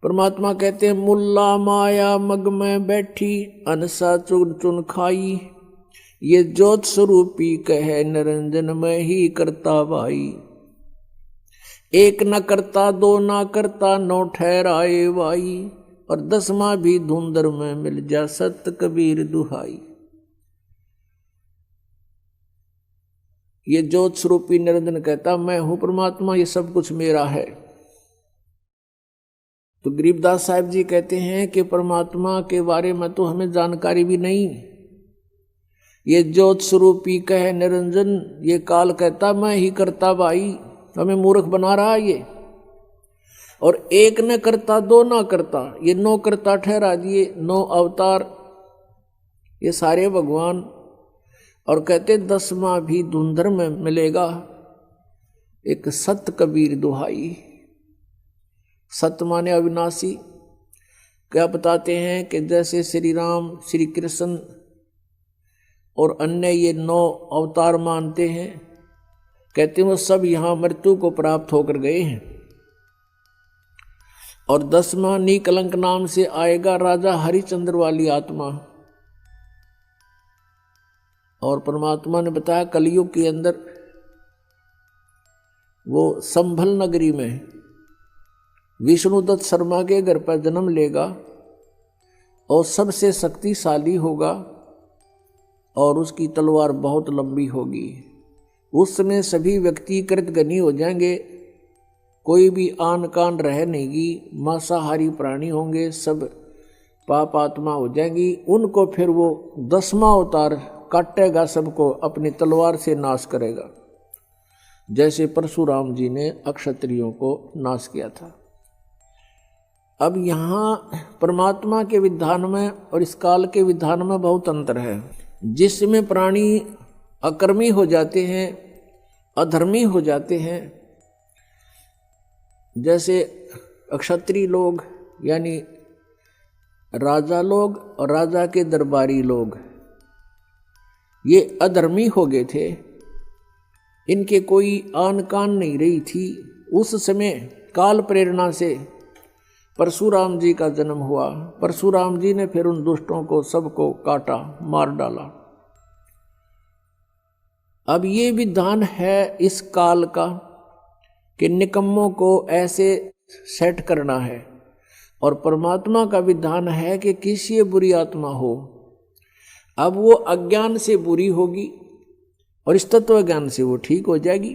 परमात्मा कहते हैं मुल्ला माया मग में बैठी अनसा चुन चुन खाई, ये ज्योत स्वरूपी कहे निरंजन में ही करता भाई। एक न करता दो न करता नौ ठहराए भाई, और 10वां भी धुंधर में मिल जा सत कबीर दुहाई। ये ज्योत स्वरूपी निरंजन कहता मैं हूं परमात्मा, ये सब कुछ मेरा है। तो गरीबदास साहब जी कहते हैं कि परमात्मा के बारे में तो हमें जानकारी भी नहीं। ये ज्योत स्वरूपी कहे निरंजन, ये काल कहता मैं ही करता भाई, हमें मूर्ख बना रहा ये। और एक न करता दो ना करता, ये 9 करता ठहरा दिए, 9 अवतार ये सारे भगवान। और कहते 10वां भी धुंधर में मिलेगा, एक सत कबीर दुहाई। सत माने अविनाशी। क्या बताते हैं कि जैसे श्री राम श्री कृष्ण और अन्य ये 9 अवतार मानते हैं, कहते हैं वो सब यहां मृत्यु को प्राप्त होकर गए हैं। और 10वां निकलंक नाम से आएगा राजा हरिश्चंद्र वाली आत्मा। और परमात्मा ने बताया कलयुग के अंदर वो संभल नगरी में विष्णुदत्त शर्मा के घर पर जन्म लेगा और सबसे शक्तिशाली होगा और उसकी तलवार बहुत लंबी होगी। उस समय सभी व्यक्ति कृतघ्नी हो जाएंगे, कोई भी आन कान रह नहीं, मांसाहारी प्राणी होंगे, सब पाप आत्मा हो जाएंगी। उनको फिर वो 10वां अवतार काटेगा, सबको अपनी तलवार से नाश करेगा, जैसे परशुराम जी ने अक्षत्रियों को नाश किया था। अब यहाँ परमात्मा के विधान में और इस काल के विधान में बहुत अंतर है। जिसमें प्राणी अकर्मी हो जाते हैं, अधर्मी हो जाते हैं, जैसे अक्षत्रिय लोग यानी राजा लोग और राजा के दरबारी लोग, ये अधर्मी हो गए थे, इनके कोई आन कान नहीं रही थी। उस समय काल प्रेरणा से परशुराम जी का जन्म हुआ। परशुराम जी ने फिर उन दुष्टों को सबको काटा, मार डाला। अब ये विधान है इस काल का कि निकम्मों को ऐसे सेट करना है, और परमात्मा का विधान है कि किसी बुरी आत्मा हो, अब वो अज्ञान से बुरी होगी और इस तत्व ज्ञान से वो ठीक हो जाएगी।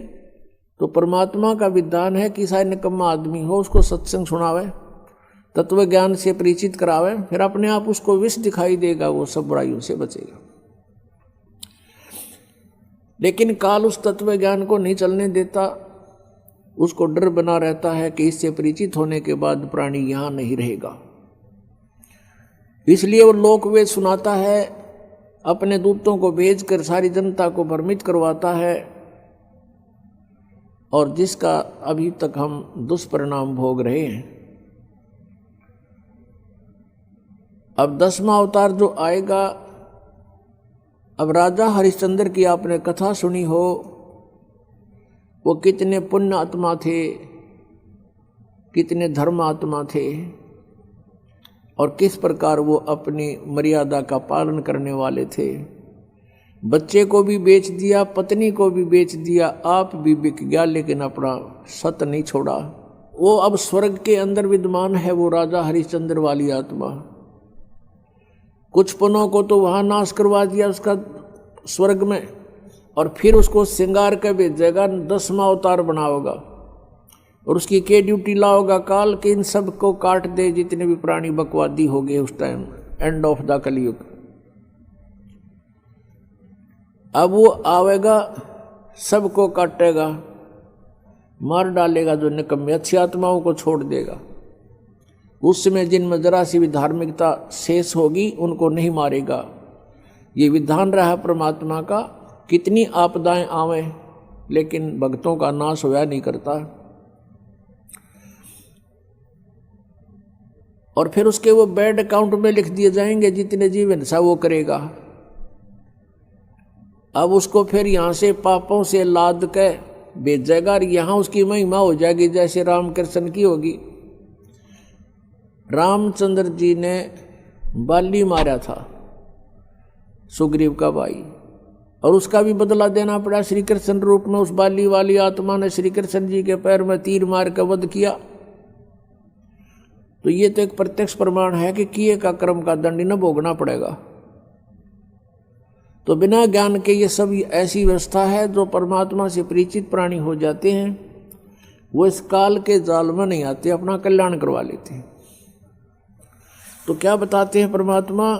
तो परमात्मा का विधान है कि शायद निकम्मा आदमी हो उसको सत्संग सुनावे, तत्व ज्ञान से परिचित करावे, फिर अपने आप उसको विष दिखाई देगा, वो सब बुराइयों से बचेगा। लेकिन काल उस तत्व ज्ञान को नहीं चलने देता, उसको डर बना रहता है कि इससे परिचित होने के बाद प्राणी यहां नहीं रहेगा। इसलिए वो लोकवेद सुनाता है, अपने दूतों को भेजकर सारी जनता को भ्रमित करवाता है, और जिसका अभी तक हम दुष्परिणाम भोग रहे हैं। अब 10वां अवतार जो आएगा, अब राजा हरिश्चंद्र की आपने कथा सुनी हो, वो कितने पुण्य आत्मा थे, कितने धर्म आत्मा थे, और किस प्रकार वो अपनी मर्यादा का पालन करने वाले थे। बच्चे को भी बेच दिया, पत्नी को भी बेच दिया, आप भी बिक गया, लेकिन अपना सत नहीं छोड़ा। वो अब स्वर्ग के अंदर विद्यमान है, वो राजा हरिश्चंद्र वाली आत्मा। कुछ पुनों को तो वहाँ नाश करवा दिया उसका स्वर्ग में, और फिर उसको श्रृंगार कर भेजेगा, 10वां अवतार बनाओगा, और उसकी के ड्यूटी लाओगा काल के इन सब को काट दे, जितने भी प्राणी बकवादी हो गए उस टाइम, एंड ऑफ द कलयुग। अब वो आवेगा, सबको काटेगा, मार डालेगा, जो निकम्मे अच्छी आत्माओं को छोड़ देगा। उस समय जिनमें जरा सी भी धार्मिकता शेष होगी उनको नहीं मारेगा। ये विधान रहा परमात्मा का, कितनी आपदाएं आवे लेकिन भक्तों का नाश होया नहीं करता। और फिर उसके वो बैड अकाउंट में लिख दिए जाएंगे, जितने जीवन सा वो करेगा। अब उसको फिर यहाँ से पापों से लाद के भेजेगा, और यहाँ उसकी महिमा हो जाएगी जैसे रामकृष्ण की होगी। रामचंद्र जी ने बाली मारा था, सुग्रीव का भाई, और उसका भी बदला देना पड़ा श्री कृष्ण रूप में। उस बाली वाली आत्मा ने श्री कृष्ण जी के पैर में तीर मार कर वध किया। तो ये तो एक प्रत्यक्ष प्रमाण है कि किए का कर्म का दंड न भोगना पड़ेगा। तो बिना ज्ञान के ये सब ऐसी व्यवस्था है, जो परमात्मा से परिचित प्राणी हो जाते हैं वो इस काल के जाल में नहीं आते, अपना कल्याण करवा लेते हैं। तो क्या बताते हैं परमात्मा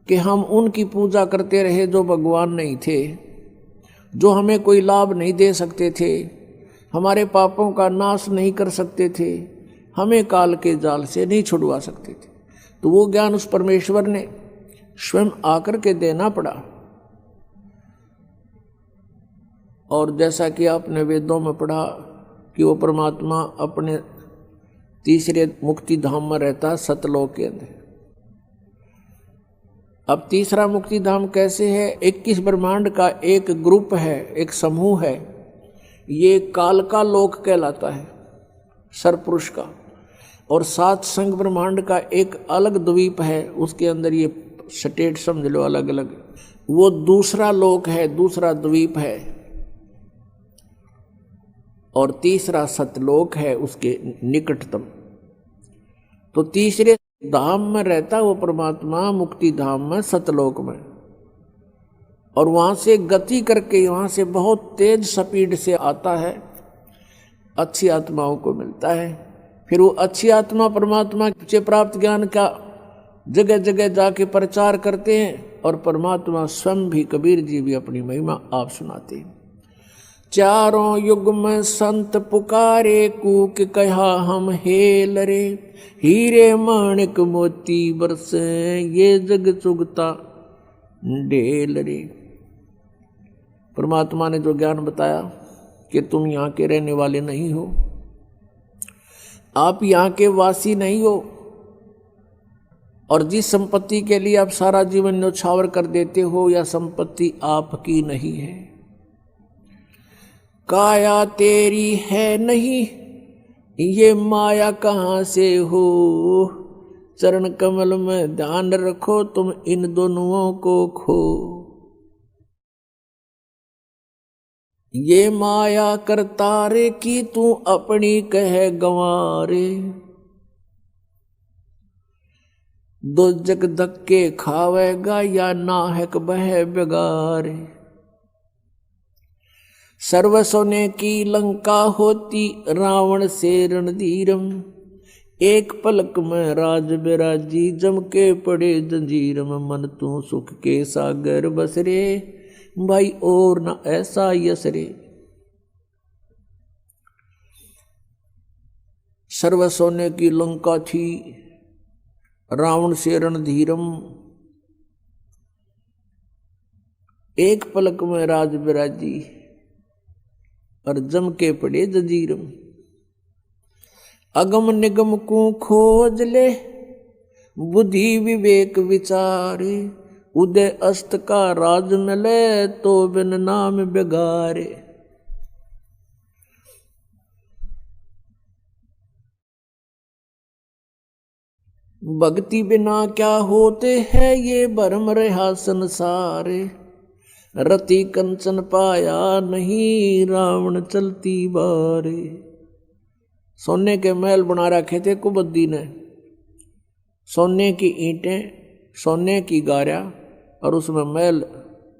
कि हम उनकी पूजा करते रहे जो भगवान नहीं थे, जो हमें कोई लाभ नहीं दे सकते थे, हमारे पापों का नाश नहीं कर सकते थे, हमें काल के जाल से नहीं छुड़वा सकते थे। तो वो ज्ञान उस परमेश्वर ने स्वयं आकर के देना पड़ा। और जैसा कि आपने वेदों में पढ़ा कि वो परमात्मा अपने तीसरे मुक्ति धाम में रहता, सतलोक के अंदर। अब तीसरा मुक्ति धाम कैसे है? 21 ब्रह्मांड का एक ग्रुप है, एक समूह है। ये काल का लोक कहलाता है, सरपुरुष का। और 7 संग ब्रह्मांड का एक अलग द्वीप है, उसके अंदर ये स्टेट समझ लो अलग अलग, वो दूसरा लोक है, दूसरा द्वीप है। और तीसरा सतलोक है उसके निकटतम। तो तीसरे धाम में रहता वो परमात्मा, मुक्ति धाम में, सतलोक में। और वहां से गति करके, वहां से बहुत तेज स्पीड से आता है, अच्छी आत्माओं को मिलता है। फिर वो अच्छी आत्मा परमात्मा से प्राप्त ज्ञान का जगह जगह जाके प्रचार करते हैं। और परमात्मा स्वयं भी, कबीर जी भी अपनी महिमा आप सुनाते हैं। चारों युग में संत पुकारे, कूक कहा हम हेल रे, हीरे माणिक मोती बरसे, ये जग चुगता ढेल रे। परमात्मा ने जो ज्ञान बताया कि तुम यहाँ के रहने वाले नहीं हो, आप यहाँ के वासी नहीं हो, और जिस संपत्ति के लिए आप सारा जीवन न्यौछावर कर देते हो, या संपत्ति आपकी नहीं है, काया तेरी है नहीं, ये माया कहाँ से हो। चरण कमल में ध्यान रखो, तुम इन दोनों को खो। ये माया करतारे की तू अपनी कह गंवारे, दो जग धक्के खावेगा या नाहक बह बेगारे। सर्व सोने की लंका होती रावण से रणधीरम, एक पलक में राज बिराजी जम के पड़े जंजीरम। मन तू सुख के सागर बसरे, भाई और न ऐसा यसरे। सर्व सोने की लंका थी, रावण से रणधीरम, एक पलक में राज बिराजी और जम के पड़े जंजीरम। अगम निगम को खोज ले, बुद्धि विवेक विचारे, उदय अस्त का राज मिले, तो बिन नाम बेगारे। भक्ति बिना क्या होते हैं ये भरम रहा संसारे, रति कंचन पाया नहीं, रावण चलती बारे। सोने के महल बना रखे थे कुबद्दी ने, सोने की ईंटें, सोने की गारा, और उसमें महल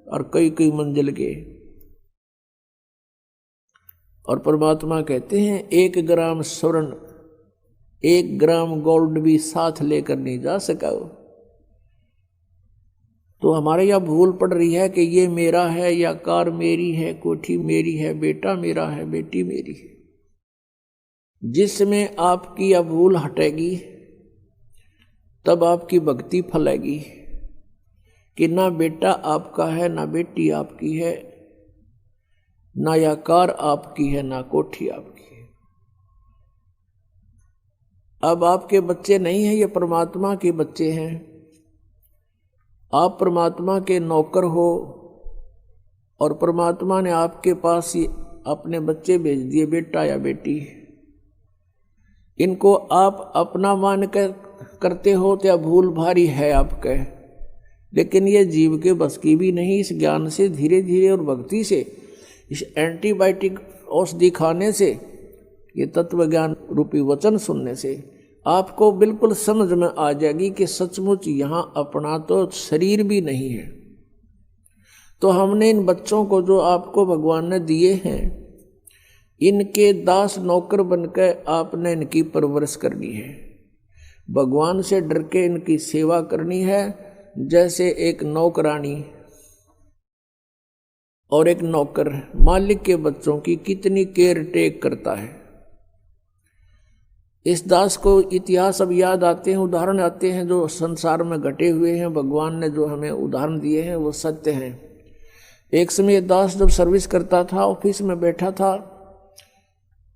और कई कई मंजिल के। और परमात्मा कहते हैं 1 ग्राम स्वर्ण, 1 ग्राम गोल्ड भी साथ लेकर नहीं जा सका। तो हमारे यहाँ भूल पड़ रही है कि ये मेरा है, या कार मेरी है, कोठी मेरी है, बेटा मेरा है, बेटी मेरी है। जिसमें आपकी यह भूल हटेगी, तब आपकी भक्ति फलेगी कि ना बेटा आपका है, ना बेटी आपकी है, ना यह कार आपकी है, ना कोठी आपकी है। अब आपके बच्चे नहीं हैं, ये परमात्मा के बच्चे हैं। आप परमात्मा के नौकर हो, और परमात्मा ने आपके पास ही अपने बच्चे भेज दिए, बेटा या बेटी। इनको आप अपना मान कर करते हो तो या भूल भारी है आपके, लेकिन ये जीव के बस की भी नहीं। इस ज्ञान से धीरे धीरे और भक्ति से, इस एंटीबायोटिक औषधि खाने से, ये तत्व ज्ञान रूपी वचन सुनने से आपको बिल्कुल समझ में आ जाएगी कि सचमुच यहाँ अपना तो शरीर भी नहीं है। तो हमने इन बच्चों को जो आपको भगवान ने दिए हैं, इनके दास नौकर बनकर आपने इनकी परवरिश करनी है। भगवान से डर के इनकी सेवा करनी है, जैसे एक नौकरानी और एक नौकर मालिक के बच्चों की कितनी केयर टेक करता है। इस दास को इतिहास अब याद आते हैं, उदाहरण आते हैं जो संसार में घटे हुए हैं। भगवान ने जो हमें उदाहरण दिए हैं वो सत्य हैं। एक समय दास जब सर्विस करता था, ऑफिस में बैठा था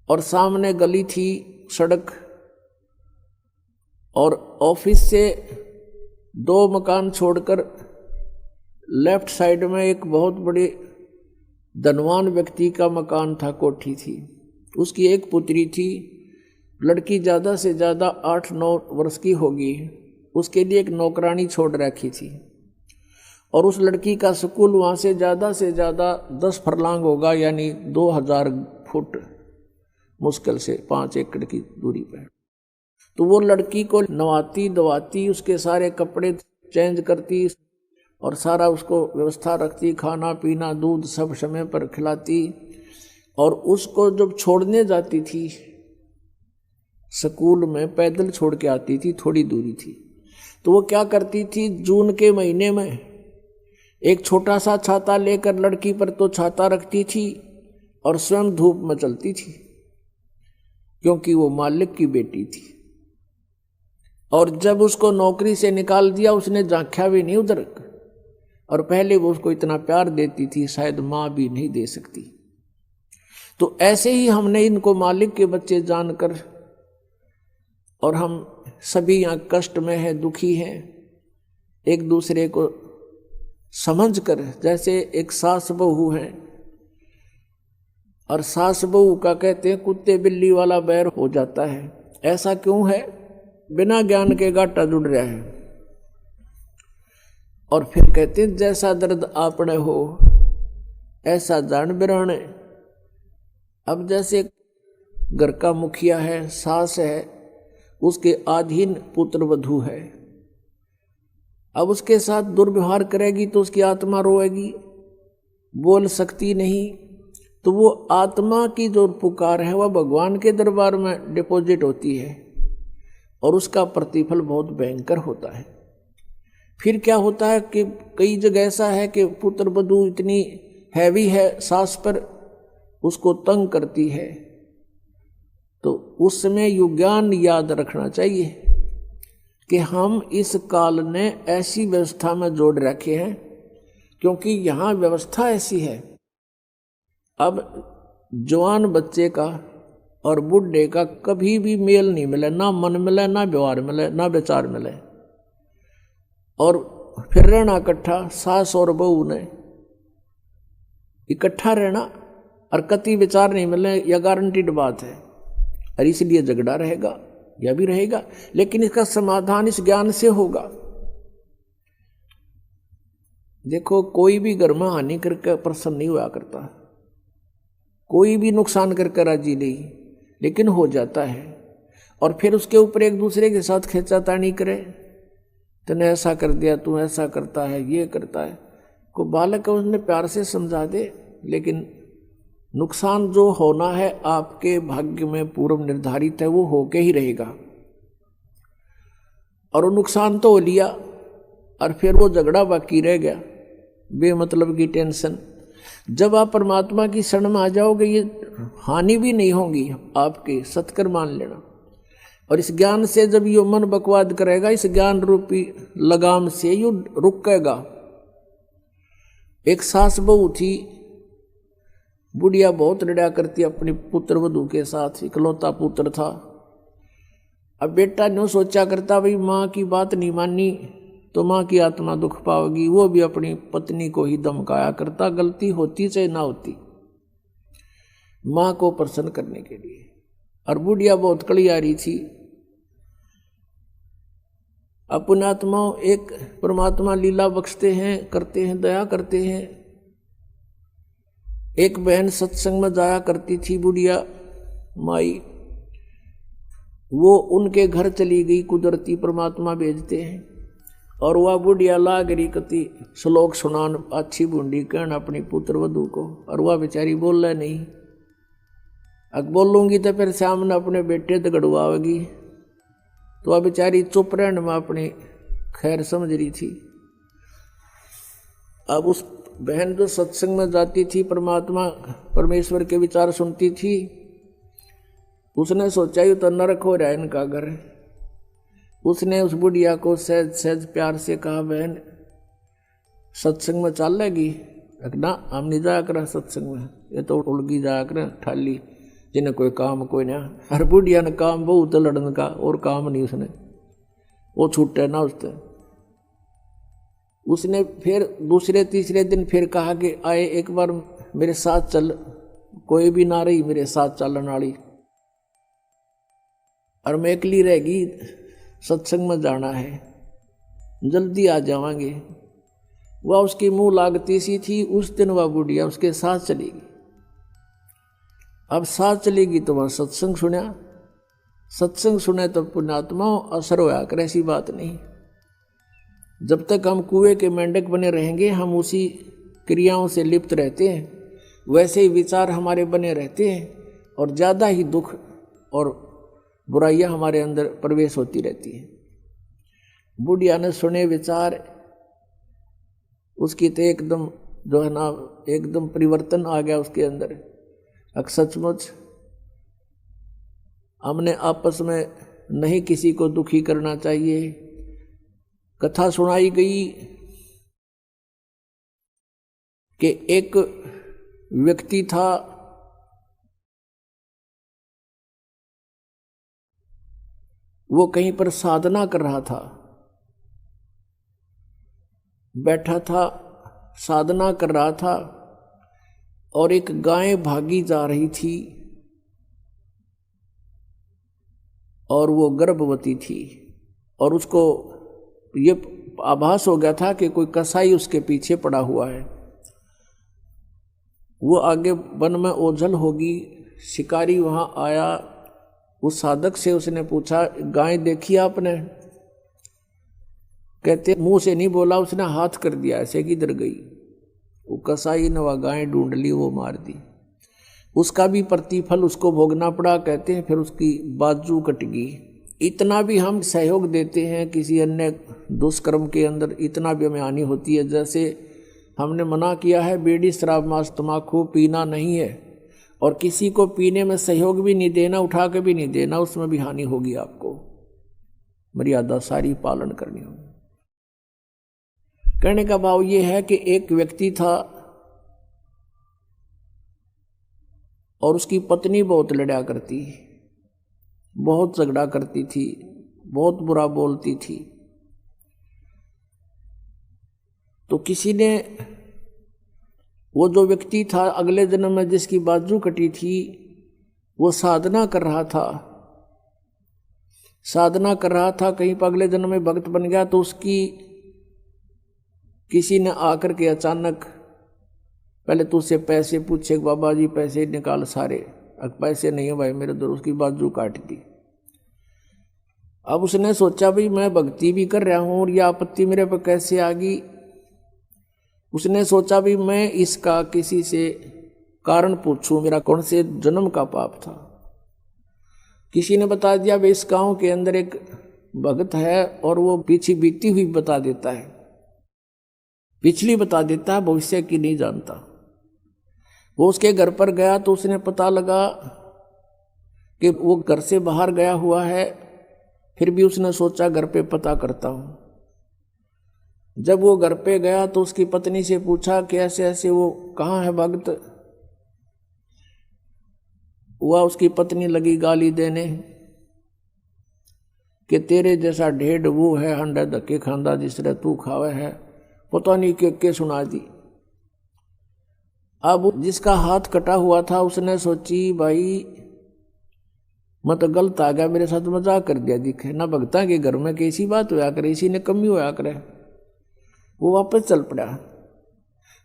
और सामने गली थी, सड़क, और ऑफिस से 2 मकान छोड़कर लेफ्ट साइड में एक बहुत बड़े धनवान व्यक्ति का मकान था, कोठी थी। उसकी एक पुत्री थी, लड़की ज़्यादा से ज़्यादा 8-9 वर्ष की होगी। उसके लिए एक नौकरानी छोड़ रखी थी और उस लड़की का स्कूल वहाँ से ज़्यादा 10 फरलांग होगा, यानी 2000 फुट मुश्किल से 5 एकड़ की दूरी पर। तो वो लड़की को नवाती धवाती, उसके सारे कपड़े चेंज करती और सारा उसको व्यवस्था रखती, खाना पीना दूध सब समय पर खिलाती। और उसको जब छोड़ने जाती थी स्कूल में, पैदल छोड़ के आती थी, थोड़ी दूरी थी, तो वो क्या करती थी, जून के महीने में एक छोटा सा छाता लेकर लड़की पर तो छाता रखती थी और स्वयं धूप में चलती थी, क्योंकि वो मालिक की बेटी थी। और जब उसको नौकरी से निकाल दिया, उसने झांका भी नहीं उधर, और पहले वो उसको इतना प्यार देती थी, शायद माँ भी नहीं दे सकती। तो ऐसे ही हमने इनको मालिक के बच्चे जानकर, और हम सभी यहाँ कष्ट में हैं, दुखी हैं, एक दूसरे को समझकर, जैसे एक सास बहू है, और सास बहू का कहते हैं कुत्ते बिल्ली वाला बैर हो जाता है। ऐसा क्यों है? बिना ज्ञान के गाटा जुड़ रहा है। और फिर कहते हैं जैसा दर्द आपने हो ऐसा जान बिराने। अब जैसे घर का मुखिया है, सास है, उसके अधीन पुत्र वधू है, अब उसके साथ दुर्व्यवहार करेगी तो उसकी आत्मा रोएगी, बोल सकती नहीं। तो वो आत्मा की जो पुकार है वह भगवान के दरबार में डिपॉजिट होती है और उसका प्रतिफल बहुत भयंकर होता है। फिर क्या होता है कि कई जगह ऐसा है कि पुत्र वधू इतनी हैवी है सास पर, उसको तंग करती है, तो उस समय यु ज्ञान याद रखना चाहिए कि हम इस काल ने ऐसी व्यवस्था में जोड़ रखे हैं, क्योंकि यहाँ व्यवस्था ऐसी है। अब जवान बच्चे का और बुढ़े का कभी भी मेल नहीं मिले, ना मन मिले, ना व्यवहार मिले, ना विचार मिले, और फिर रहना इकट्ठा, सास और बहू ने इकट्ठा रहना और कति विचार नहीं मिले, यह गारंटीड बात है, और इसलिए झगड़ा रहेगा, यह भी रहेगा। लेकिन इसका समाधान इस ज्ञान से होगा। देखो, कोई भी घर में हानि करके प्रसन्न नहीं हुआ करता, कोई भी नुकसान करके राजी नहीं, लेकिन हो जाता है। और फिर उसके ऊपर एक दूसरे के साथ खींचातानी करे, तूने ऐसा कर दिया, तू ऐसा करता है, ये करता है। को बालक को उसने प्यार से समझा दे, लेकिन नुकसान जो होना है आपके भाग्य में पूर्व निर्धारित है, वो होके ही रहेगा। और वो नुकसान तो हो लिया और फिर वो झगड़ा बाकी रह गया, बेमतलब की टेंशन। जब आप परमात्मा की शरण में आ जाओगे, ये हानि भी नहीं होगी आपके, सत्कर मान लेना। और इस ज्ञान से जब यो मन बकवाद करेगा, इस ज्ञान रूपी लगाम से यो रुकेगा। एक सास बहू थी, बुढ़िया बहुत लड़ा करती अपनी पुत्र वधू के साथ, इकलौता पुत्र था। अब बेटा न्यों सोचा करता, भाई माँ की बात नहीं मानी तो माँ की आत्मा दुख पाओगी। वो भी अपनी पत्नी को ही धमकाया करता, गलती होती चाहे ना होती, माँ को प्रसन्न करने के लिए। और बुढ़िया बहुत कलियारी थी। अपने आत्मा एक परमात्मा लीला बख्शते हैं, करते हैं, दया करते हैं। एक बहन सत्संग में जाया करती थी बुढ़िया माई, वो उनके घर चली गई, कुदरती परमात्मा भेजते हैं। और वह बुढ़िया लाग रही कति श्लोक सुनान अच्छी बूंदी कहन अपनी पुत्र वधू को, और वह बेचारी बोल रहा नहीं। अब बोलूंगी तो फिर सामने अपने बेटे तो गड़वाएगी, तो वह बेचारी चुप रहने में अपनी खैर समझ रही थी। अब उस बहन जो सत्संग में जाती थी, परमात्मा परमेश्वर के विचार सुनती थी, उसने सोचा ये तो नरक हो रहा है इनका घर। उसने उस बुढ़िया को सहज सहज प्यार से कहा, बहन सत्संग में चल लेगी? ना, हम नहीं जाया करें सत्संग में, ये तो उड़गी जाया करें ठाली, जिन्हें कोई काम कोई ना। हर बुढ़िया ने काम बहुत लड़न का, और काम नहीं उसने, वो छूटे ना उससे। उसने फिर दूसरे तीसरे दिन फिर कहा कि आए एक बार मेरे साथ चल, कोई भी ना रही मेरे साथ चलने वाली, और मैं अकेली रहेगी, सत्संग में जाना है, जल्दी आ जावांगे। वह उसकी मुंह लागती सी थी। उस दिन वह बुढ़िया उसके साथ चलेगी। अब साथ चलेगी तो वह सत्संग सुना, सत्संग सुने तो पुण्यात्मा असर होया कर, ऐसी बात नहीं। जब तक हम कुएं के मेंढक बने रहेंगे, हम उसी क्रियाओं से लिप्त रहते हैं, वैसे ही विचार हमारे बने रहते हैं, और ज़्यादा ही दुख और बुराइयां हमारे अंदर प्रवेश होती रहती है। बुढ़िया ने सुने विचार, उसकी तो एकदम जो है ना, एकदम परिवर्तन आ गया उसके अंदर। अब सचमुच हमने आपस में नहीं किसी को दुखी करना चाहिए। कथा सुनाई गई कि एक व्यक्ति था, वो कहीं पर साधना कर रहा था, बैठा था, साधना कर रहा था, और एक गाय भागी जा रही थी, और वो गर्भवती थी, और उसको ये आभास हो गया था कि कोई कसाई उसके पीछे पड़ा हुआ है। वो आगे वन में ओझल होगी, शिकारी वहां आया। उस साधक से उसने पूछा, गाय देखी आपने? कहते मुंह से नहीं बोला, उसने हाथ कर दिया, ऐसे किधर गई? वो कसाई ने वह गाय ढूंढ ली, वो मार दी। उसका भी प्रतिफल उसको भोगना पड़ा। कहते हैं फिर उसकी बाजू कट गई। इतना भी हम सहयोग देते हैं किसी अन्य दुष्कर्म के अंदर, इतना भी हमें हानि होती है। जैसे हमने मना किया है बीड़ी शराब मांस तम्बाकू पीना नहीं है, और किसी को पीने में सहयोग भी नहीं देना, उठा के भी नहीं देना, उसमें भी हानि होगी। आपको मर्यादा सारी पालन करनी होगी। कहने का भाव ये है कि एक व्यक्ति था और उसकी पत्नी बहुत लड़ा करती, बहुत झगड़ा करती थी, बहुत बुरा बोलती थी। तो किसी ने, वो जो व्यक्ति था अगले जन्म में जिसकी बाजू कटी थी, वो साधना कर रहा था, साधना कर रहा था, कहीं पर अगले जन्म में भक्त बन गया। तो उसकी किसी ने आकर के अचानक पहले तो उससे पैसे पूछे, बाबा जी पैसे निकाल सारे। अब पैसे नहीं है भाई मेरे दो, उसकी बाजू काट दी। अब उसने सोचा भाई मैं भक्ति भी कर रहा हूं और यह आपत्ति मेरे पर कैसे आ गई। उसने सोचा भी मैं इसका किसी से कारण पूछूं, मेरा कौन से जन्म का पाप था। किसी ने बता दिया भाई इस गांव के अंदर एक भगत है और वो पीछे बीती हुई बता देता है, पिछली बता देता है, भविष्य की नहीं जानता। वो उसके घर पर गया तो उसने पता लगा कि वो घर से बाहर गया हुआ है। फिर भी उसने सोचा घर पे पता करता हूं। जब वो घर पे गया तो उसकी पत्नी से पूछा कि ऐसे ऐसे वो कहाँ है भगत। हुआ उसकी पत्नी लगी गाली देने कि तेरे जैसा ढेढ़ वो है, हंडा धक्के खांदा जिसरे तू खावे है, पता नहीं के सुना दी। अब जिसका हाथ कटा हुआ था उसने सोची भाई मैं तो गलत आ गया, मेरे साथ मजाक कर दिया दिखे ना। भगता के घर में कैसी बात होया करे, इसी ने कमी होया करे। वो वापस चल पड़ा।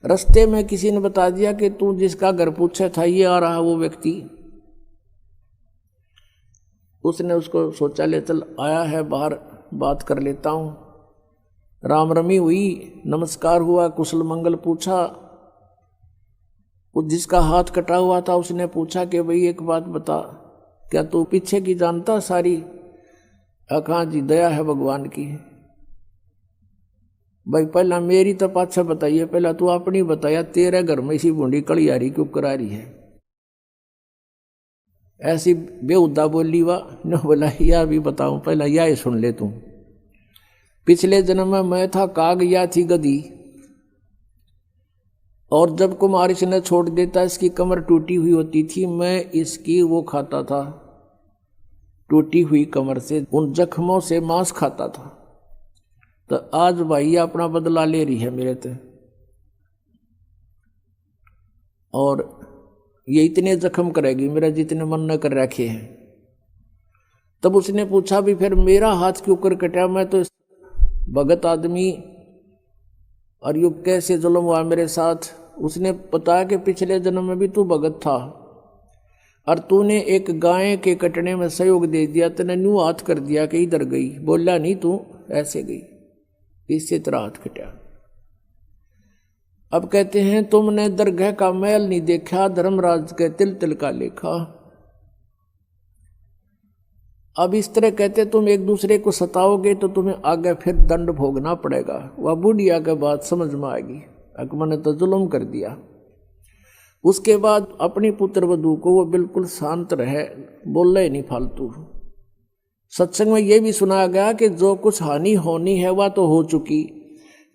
रास्ते में किसी ने बता दिया कि तू जिसका घर पूछा था ये आ रहा वो व्यक्ति। उसने उसको सोचा ले चल आया है बाहर, बात कर लेता हूँ। राम रमी हुई, नमस्कार हुआ, कुशल मंगल पूछा। वो जिसका हाथ कटा हुआ था उसने पूछा कि भाई एक बात बता, क्या तू पीछे की जानता सारी? कहाँ जी, दया है भगवान की। भाई पहला मेरी तो पाछा बताइए, पहला तू अपनी बताया, तेरे घर में इसी बूंदी कड़ी आ रही क्यों करा रही है? ऐसी बेहुदा बोली वाह न। बोला यह भी बताऊं, पहला यह सुन ले तू। पिछले जन्म में मैं था काग, या थी गधी, और जब कुमार इसने छोड़ देता इसकी कमर टूटी हुई होती थी, मैं इसकी वो खाता था, टूटी हुई कमर से उन जख्मों से मांस खाता था। तो आज भाई अपना बदला ले रही है मेरे से, और ये इतने जख्म करेगी मेरा जितने मन न कर रखे हैं। तब उसने पूछा भी फिर मेरा हाथ क्यों कर कटा? मैं तो भगत आदमी, और यू कैसे जुल्म हुआ मेरे साथ? उसने बताया कि पिछले जन्म में भी तू भगत था, और तूने एक गाय के कटने में सहयोग दे दिया, तूने न्यू हाथ कर दिया कि इधर गई, बोला नहीं तू ऐसे गई, इससे तेरा हाथ कटा। अब कहते हैं तुमने दरगाह का मैल नहीं देखा, धर्मराज के तिल तिल का लेखा। अब इस तरह कहते तुम एक दूसरे को सताओगे तो तुम्हें आगे फिर दंड भोगना पड़ेगा। वह बुढ़िया के बात समझ में आएगी, अकबर ने तो जुल्म कर दिया। उसके बाद अपनी पुत्र वधू को वो बिल्कुल शांत रहे, बोले नहीं फालतू। सत्संग में ये भी सुनाया गया कि जो कुछ हानि होनी है वह तो हो चुकी,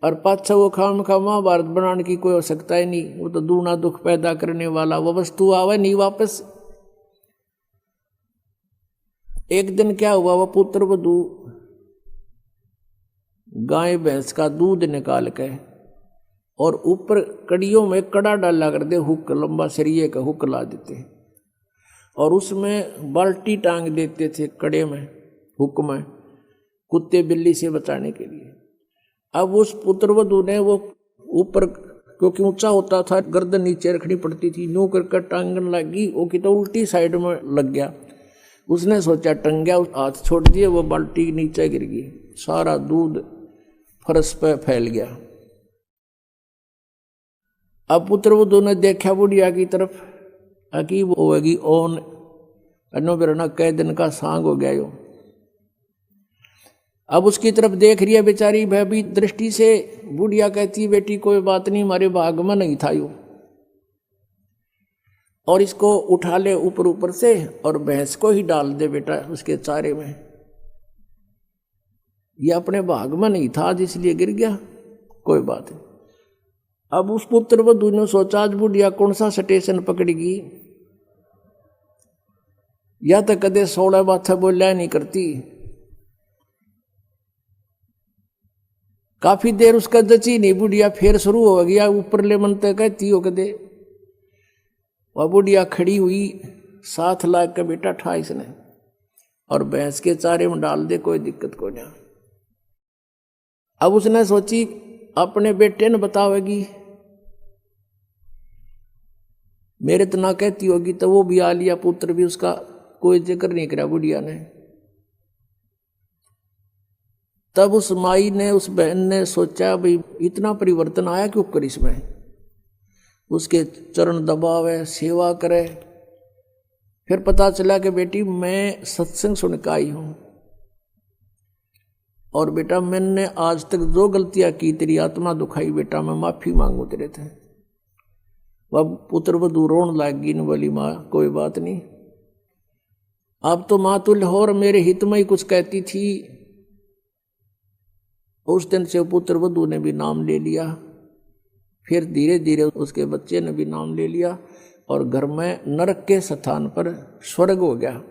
और पाछा वो खाम खा महाभारत बनाने की कोई आवश्यकता ही नहीं। वो तो दूना दुख पैदा करने वाला वो वस्तु आवे नहीं वापस। एक दिन क्या हुआ, वह पुत्र वधू गाय भैंस का दूध निकाल के और ऊपर कड़ियों में कड़ा डाला कर दे, हुक लंबा सरिये का हुक ला देते, और उसमें बाल्टी टांग देते थे कड़े में, हुक में, कुत्ते बिल्ली से बचाने के लिए। अब उस पुत्रवधू ने वो ऊपर, क्योंकि ऊंचा होता था, गर्दन नीचे रखनी पड़ती थी, न्यू कर टांगन लगी, वो कि तो उल्टी साइड में लग गया। उसने सोचा टंग गया, हाथ छोड़ दिए, वो बाल्टी नीचे गिर गई, सारा दूध फर्श पे फैल गया। अब पुत्रवधू ने देखा बुढ़िया की तरफ, अकी वो होगी ओन अनो बिरना कई दिन का सांग हो गया यो। अब उसकी तरफ देख रही है बेचारी भयभीत दृष्टि से। बुढ़िया कहती बेटी कोई बात नहीं, हमारे भाग में नहीं था यो, और इसको उठा ले ऊपर ऊपर से और भैंस को ही डाल दे बेटा उसके चारे में। ये अपने भाग में नहीं था इसलिए गिर गया, कोई बात नहीं। अब उस पुत्र वधू ने सोचा आज बुढ़िया कौन सा स्टेशन पकड़ेगी, या तो कदे 16 बात बोलिया नहीं करती। काफी देर उसका जची नहीं, बुढ़िया फिर शुरू हो गया ऊपर ले मन तक कहती हो कदे। वह बुढ़िया खड़ी हुई, 7 लाख का बेटा ठा इसने, और भैंस के चारे में डाल दे, कोई दिक्कत को नहीं। अब उसने सोची अपने बेटे ने बतावेगी, मेरे तो ना कहती होगी, तो वो भी आ लिया, पुत्र भी उसका कोई जिक्र नहीं करा बुढ़िया ने। तब उस माई ने, उस बहन ने सोचा भाई इतना परिवर्तन आया क्यों कर इसमें, उसके चरण दबावे, सेवा करे। फिर पता चला कि बेटी मैं सत्संग सुन के आई हूं, और बेटा मैंने आज तक जो गलतियां की तेरी आत्मा दुखाई, बेटा मैं माफी मांगू तेरे थे। वह पुत्र वधू रोन लागी न, बोली माँ कोई बात नहीं, अब तो माँ तुल्य हो और मेरे हित में ही कुछ कहती थी। उस दिन से पुत्र वधू ने भी नाम ले लिया, फिर धीरे धीरे उसके बच्चे ने भी नाम ले लिया, और घर में नरक के स्थान पर स्वर्ग हो गया।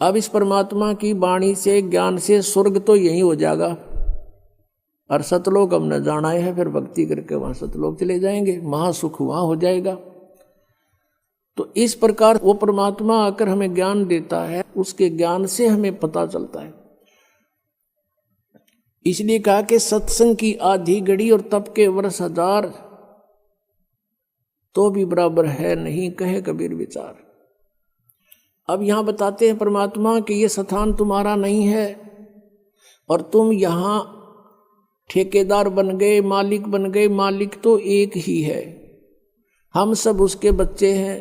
अब इस परमात्मा की वाणी से, ज्ञान से स्वर्ग तो यही हो जाएगा, और सतलोक हमने जाना है, फिर भक्ति करके वहां सतलोक चले जाएंगे, महासुख वहां हो जाएगा। तो इस प्रकार वो परमात्मा आकर हमें ज्ञान देता है, उसके ज्ञान से हमें पता चलता है। इसलिए कहा कि सत्संग की आधी घड़ी और तप के वर्ष 1000 तो भी बराबर है नहीं, कहे कबीर विचार। अब यहां बताते हैं परमात्मा कि ये स्थान तुम्हारा नहीं है और तुम यहां ठेकेदार बन गए, मालिक बन गए। मालिक तो एक ही है, हम सब उसके बच्चे हैं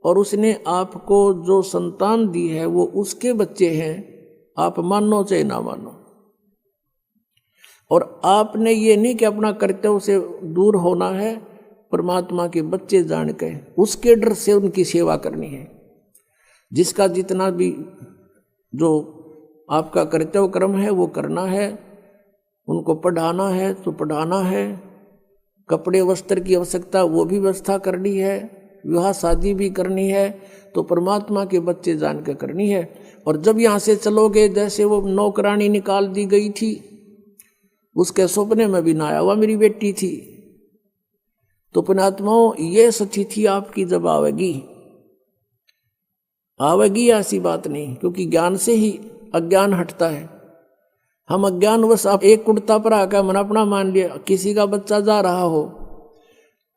और उसने आपको जो संतान दी है वो उसके बच्चे हैं, आप मानो चाहे ना मानो। और आपने ये नहीं कि अपना कर्तव्य से दूर होना है, परमात्मा के बच्चे जान के उसके डर से उनकी सेवा करनी है। जिसका जितना भी जो आपका कर्तव्य कर्म है वो करना है, उनको पढ़ाना है तो पढ़ाना है, कपड़े वस्त्र की आवश्यकता वो भी व्यवस्था करनी है, विवाह शादी भी करनी है, तो परमात्मा के बच्चे जान के करनी है। और जब यहाँ से चलोगे, जैसे वो नौकरानी निकाल दी गई थी, उसके सपने में भी ना आया हुआ मेरी बेटी थी, तो पुण्यात्माओं ये स्थिति आपकी जब आवेगी ऐसी बात नहीं, क्योंकि ज्ञान से ही अज्ञान हटता है। हम अज्ञानवश आप एक कुर्ता पर आकर मन अपना मान लिया, किसी का बच्चा जा रहा हो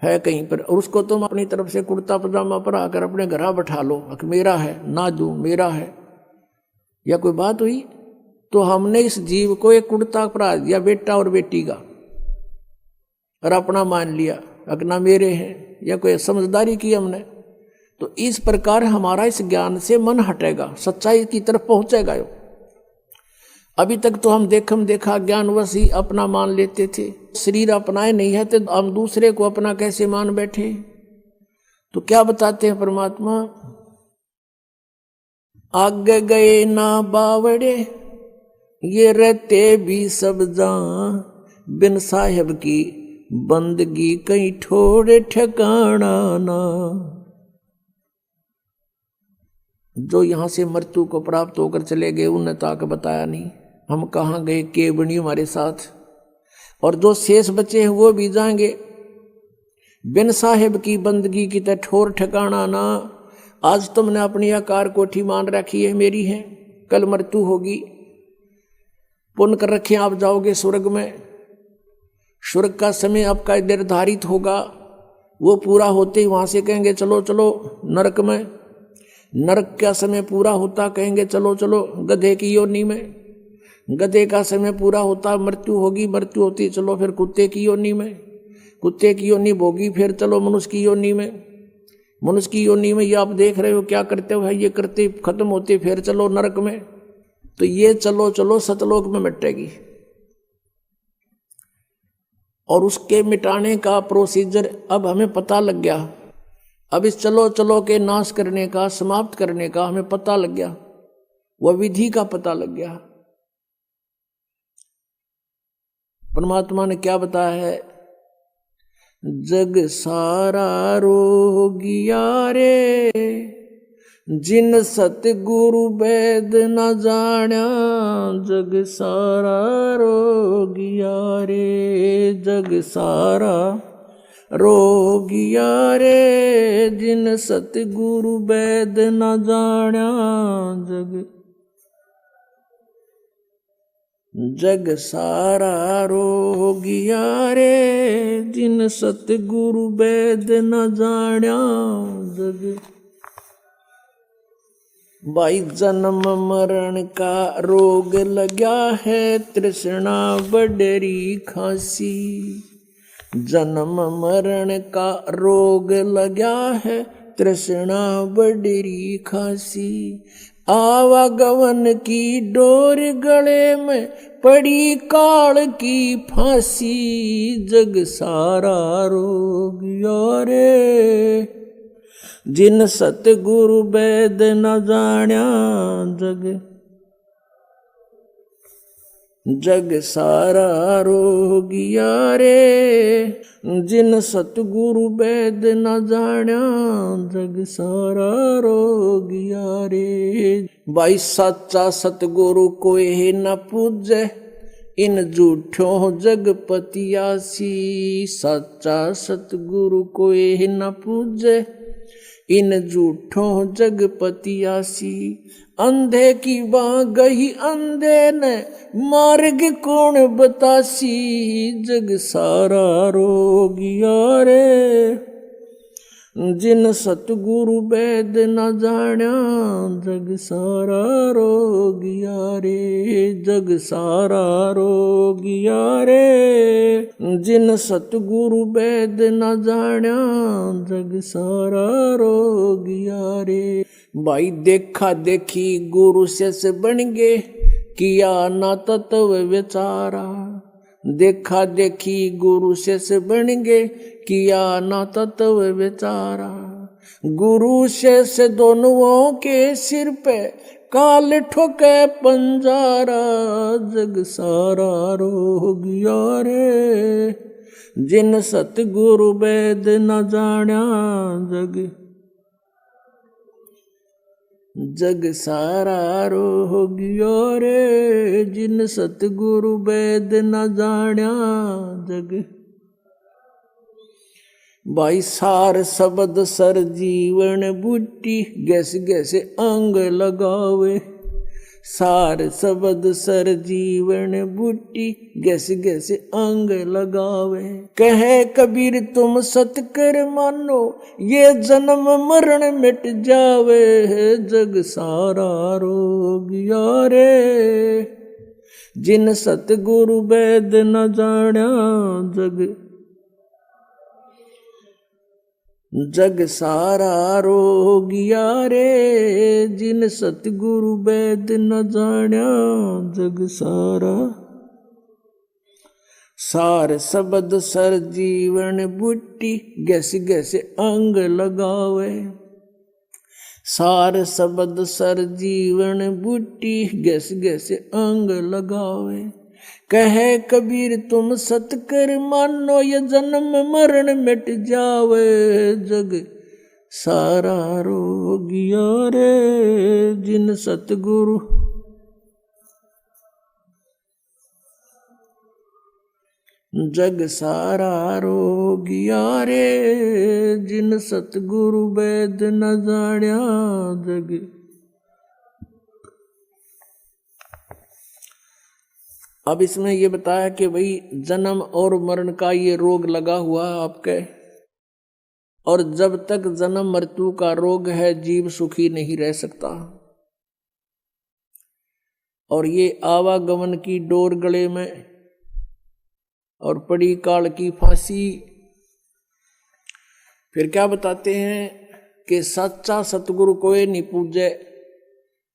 है कहीं पर, और उसको तुम अपनी तरफ से कुर्ता पजामा पर आकर अपने घर बैठा लो, मेरा है ना दू मेरा है, या कोई बात हुई? तो हमने इस जीव को एक कुर्ता परा दिया, बेटा और बेटी का, और अपना मान लिया अपना मेरे हैं, या कोई समझदारी की हमने। तो इस प्रकार हमारा इस ज्ञान से मन हटेगा, सच्चाई की तरफ पहुंचेगा। अभी तक तो हम देखा ज्ञानवश ही अपना मान लेते थे, शरीर अपनाए नहीं है तो हम दूसरे को अपना कैसे मान बैठे। तो क्या बताते हैं परमात्मा, आगे गए ना बावड़े ये रहते भी सब जान, बिन साहेब की बंदगी कहीं ठोड़े ठिकाना ना। जो यहां से मृत्यु को प्राप्त होकर चले गए उन्हें तो आकर बताया नहीं हम कहाँ गए, के बनी हमारे साथ, और जो शेष बचे हैं वो भी जाएंगे। बिन साहेब की बंदगी की तो ठोर ठिकाना ना। आज तुमने अपनी आकार कोठी मान रखी है मेरी है, कल मृत्यु होगी, पुण्य कर रखे आप जाओगे स्वर्ग में, स्वर्ग का समय आपका निर्धारित होगा, वो पूरा होते ही वहां से कहेंगे चलो चलो नरक में, नरक का समय पूरा होता कहेंगे चलो चलो गधे की योनि में, गधे का समय पूरा होता मृत्यु होगी, मृत्यु होती चलो फिर कुत्ते की योनि में, कुत्ते की योनि भोगी फिर चलो मनुष्य की योनि में, मनुष्य की योनि में ये आप देख रहे हो क्या करते हो है, ये करते खत्म होते फिर चलो नरक में। तो ये चलो चलो सतलोक में मिटेगी, और उसके मिटाने का प्रोसीजर अब हमें पता लग गया। अब इस चलो चलो के नाश करने का, समाप्त करने का हमें पता लग गया, वह विधि का पता लग गया। परमात्मा ने क्या बताया है, जग सारा रोगिया रे जिन सतगुरु वेद न जाण्या, जग सारा रोगिया रे, जग सारा रोगिया रे जिन सतगुरु वेद न जाण्या, जग सारा रोगिया रे जिन सतगुरु वेद न जाण्या, जग। भाई जन्म मरण का रोग लग्या है, तृष्णा बडरी खांसी, जन्म मरण का रोग लग्या है, तृष्णा बडरी खांसी, आवागमन की डोर गले में पड़ी काल की फांसी, जग सारा रोग यारे जिन सतगुरु वेद न जाण्या, जग। जग सारा रोगिया रे जिन सतगुरु वेद न जाण्या, जग सारा रोगिया रे। भाई सच्चा सतगुरु कोई न पूजे, इन झूठों जगपतियासी, सच्चा सतगुरु कोई न पूजे, इन झूठों जगपतियासी, अंधे की बाँ गही अंधे ने, मार्ग कौन बतासी, जग सारा रोगिया रे। जिन सतगुरु वेद न जाण्या, जग सारा रोगिया रे, जग सारा रोगिया रे। जिन सतगुरु वेद न जाण्या, जग सारा रोगिया रे। भाई देखा देखी गुरु से बन गे, किया ना तत्व विचारा। देखा देखी गुरु से बन गे, किया ना तत्व विचारा। गुरु से दोनों के सिर पे, काल ठोके पंजारा, जग सारा रोगिया रे। जिन सतगुरु वेद न जाण्या, जग सारा रोगिया रे। जिन सतगुरु वेद न जाण्या, जग। भाई सार शब्द सर जीवन बूटी, गैस गैसे अंग लगावे। सार शब्द सर जीवन बूटी, गैस गैसे अंग लगावे। कहे कबीर तुम सतकर मानो, ये जन्म मरण मिट जावे, जग सारा रोगिया रे। जिन सतगुरु वेद न जाण्या, जग। जग सारा रोगिया रे। जिन सतगुरु वेद न जाण्या, जग सारा। सार शब्द सर जीवन बूटी, गैस गैसे अंग लगावे। सार शब्द सर जीवन बूटी, गैस गैसे अंग लगावे। कहे कबीर तुम सतकर मानो, ये जन्म मरण मिट जावे, जग सारा रोगिया रे। जिन सतगुरु जग सारा रोगिया रे। जिन सतगुरु वेद न जाण्या, जग। अब इसमें ये बताया कि भाई जन्म और मरण का ये रोग लगा हुआ है आपके, और जब तक जन्म मृत्यु का रोग है, जीव सुखी नहीं रह सकता। और ये आवागमन की डोर गले में, और पड़ी काल की फांसी। फिर क्या बताते हैं कि सच्चा सतगुरु कोई नहीं पूजे,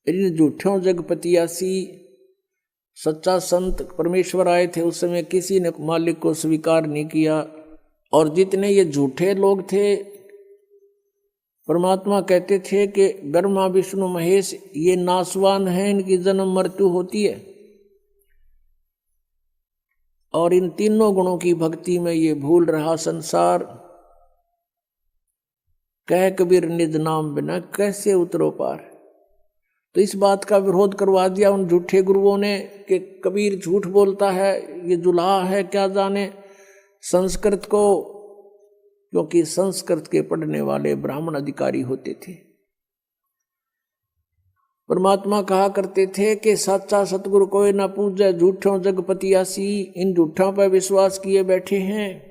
इन झूठों जगपतियासी। सच्चा संत परमेश्वर आए थे उस समय, किसी ने मालिक को स्वीकार नहीं किया। और जितने ये झूठे लोग थे, परमात्मा कहते थे कि ब्रह्मा विष्णु महेश ये नासवान हैं, इनकी जन्म मृत्यु होती है। और इन तीनों गुणों की भक्ति में ये भूल रहा संसार। कह कबीर निज नाम बिना, कैसे उतरो पार। तो इस बात का विरोध करवा दिया उन झूठे गुरुओं ने कि कबीर झूठ बोलता है, ये जुलाहा है, क्या जाने संस्कृत को। क्योंकि संस्कृत के पढ़ने वाले ब्राह्मण अधिकारी होते थे। परमात्मा कहा करते थे कि सच्चा सतगुरु कोई ना पूजे, झूठों जगपतियासी। इन झूठों पर विश्वास किए बैठे हैं,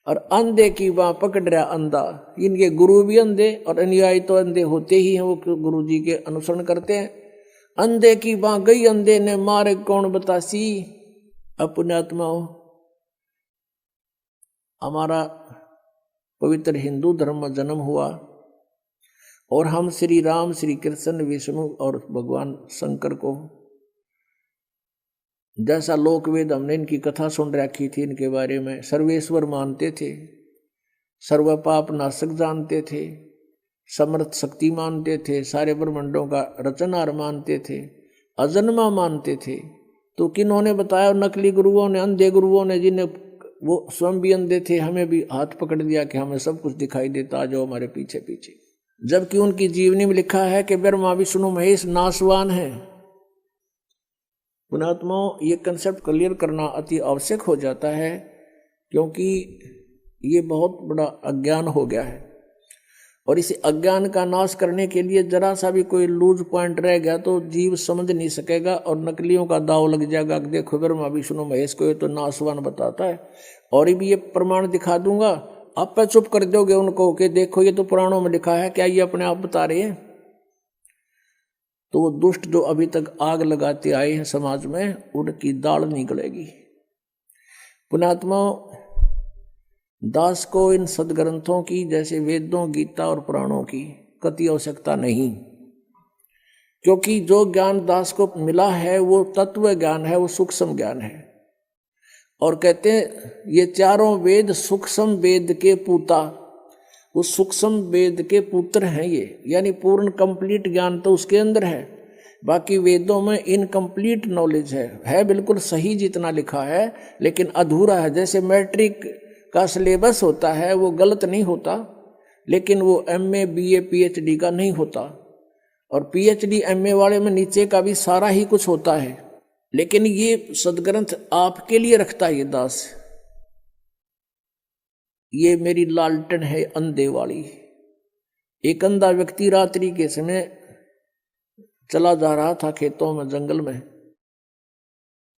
और अंधे की बाँ पकड़ रहा अंधा। इनके गुरु भी अंधे, और अनुयायी तो अंधे होते ही हैं, वो गुरु जी के अनुसरण करते हैं। अंधे की बाँ गई अंधे ने, मार्ग कौन बतासी। अपने आत्माओं, हमारा पवित्र हिंदू धर्म में जन्म हुआ, और हम श्री राम, श्री कृष्ण, विष्णु और भगवान शंकर को, जैसा लोक वेद हमने इनकी कथा सुन रखी थी, इनके बारे में सर्वेश्वर मानते थे, सर्व पाप नाशक जानते थे, समर्थ शक्ति मानते थे, सारे ब्रह्मांडों का रचनहार मानते थे, अजन्मा मानते थे। तो किन्होंने बताया? नकली गुरुओं ने, अंधे गुरुओं ने, जिन्हें वो स्वयं भी अंधे थे, हमें भी हाथ पकड़ दिया कि हमें सब कुछ दिखाई देता, आ जाओ हमारे पीछे पीछे। जबकि उनकी जीवनी में लिखा है कि ब्रह्मा विष्णु महेश नासवान है। पुण्यात्माओं, ये कंसेप्ट क्लियर करना अति आवश्यक हो जाता है, क्योंकि ये बहुत बड़ा अज्ञान हो गया है। और इस अज्ञान का नाश करने के लिए जरा सा भी कोई लूज पॉइंट रह गया तो जीव समझ नहीं सकेगा और नकलियों का दाव लग जाएगा। देखो ब्रह्मा विष्णु महेश को ये तो नाशवान बताता है, और भी ये प्रमाण दिखा दूंगा, आप पे चुप कर दोगे उनको कि देखो ये तो पुराणों में लिखा है, क्या ये अपने आप बता रहे हैं? तो वो दुष्ट जो अभी तक आग लगाते आए हैं समाज में, उनकी दाल निकलेगी। पुण्यात्मा, दास को इन सदग्रंथों की जैसे वेदों, गीता और पुराणों की कति आवश्यकता नहीं, क्योंकि जो ज्ञान दास को मिला है वो तत्व ज्ञान है, वो सूक्ष्म ज्ञान है। और कहते हैं ये चारों वेद सूक्ष्म वेद के पूता, वो सूक्ष्म वेद के पुत्र हैं ये, यानी पूर्ण कंप्लीट ज्ञान तो उसके अंदर है। बाकी वेदों में इनकम्प्लीट नॉलेज है बिल्कुल सही जितना लिखा है, लेकिन अधूरा है। जैसे मैट्रिक का सिलेबस होता है वो गलत नहीं होता, लेकिन वो MA BA PhD का नहीं होता, और PhD MA वाले में नीचे का भी सारा ही कुछ होता है। लेकिन ये सदग्रंथ आपके लिए रखता है ये दास। ये मेरी लालटेन है अंधे वाली। एक अंधा व्यक्ति रात्रि के समय चला जा रहा था खेतों में, जंगल में।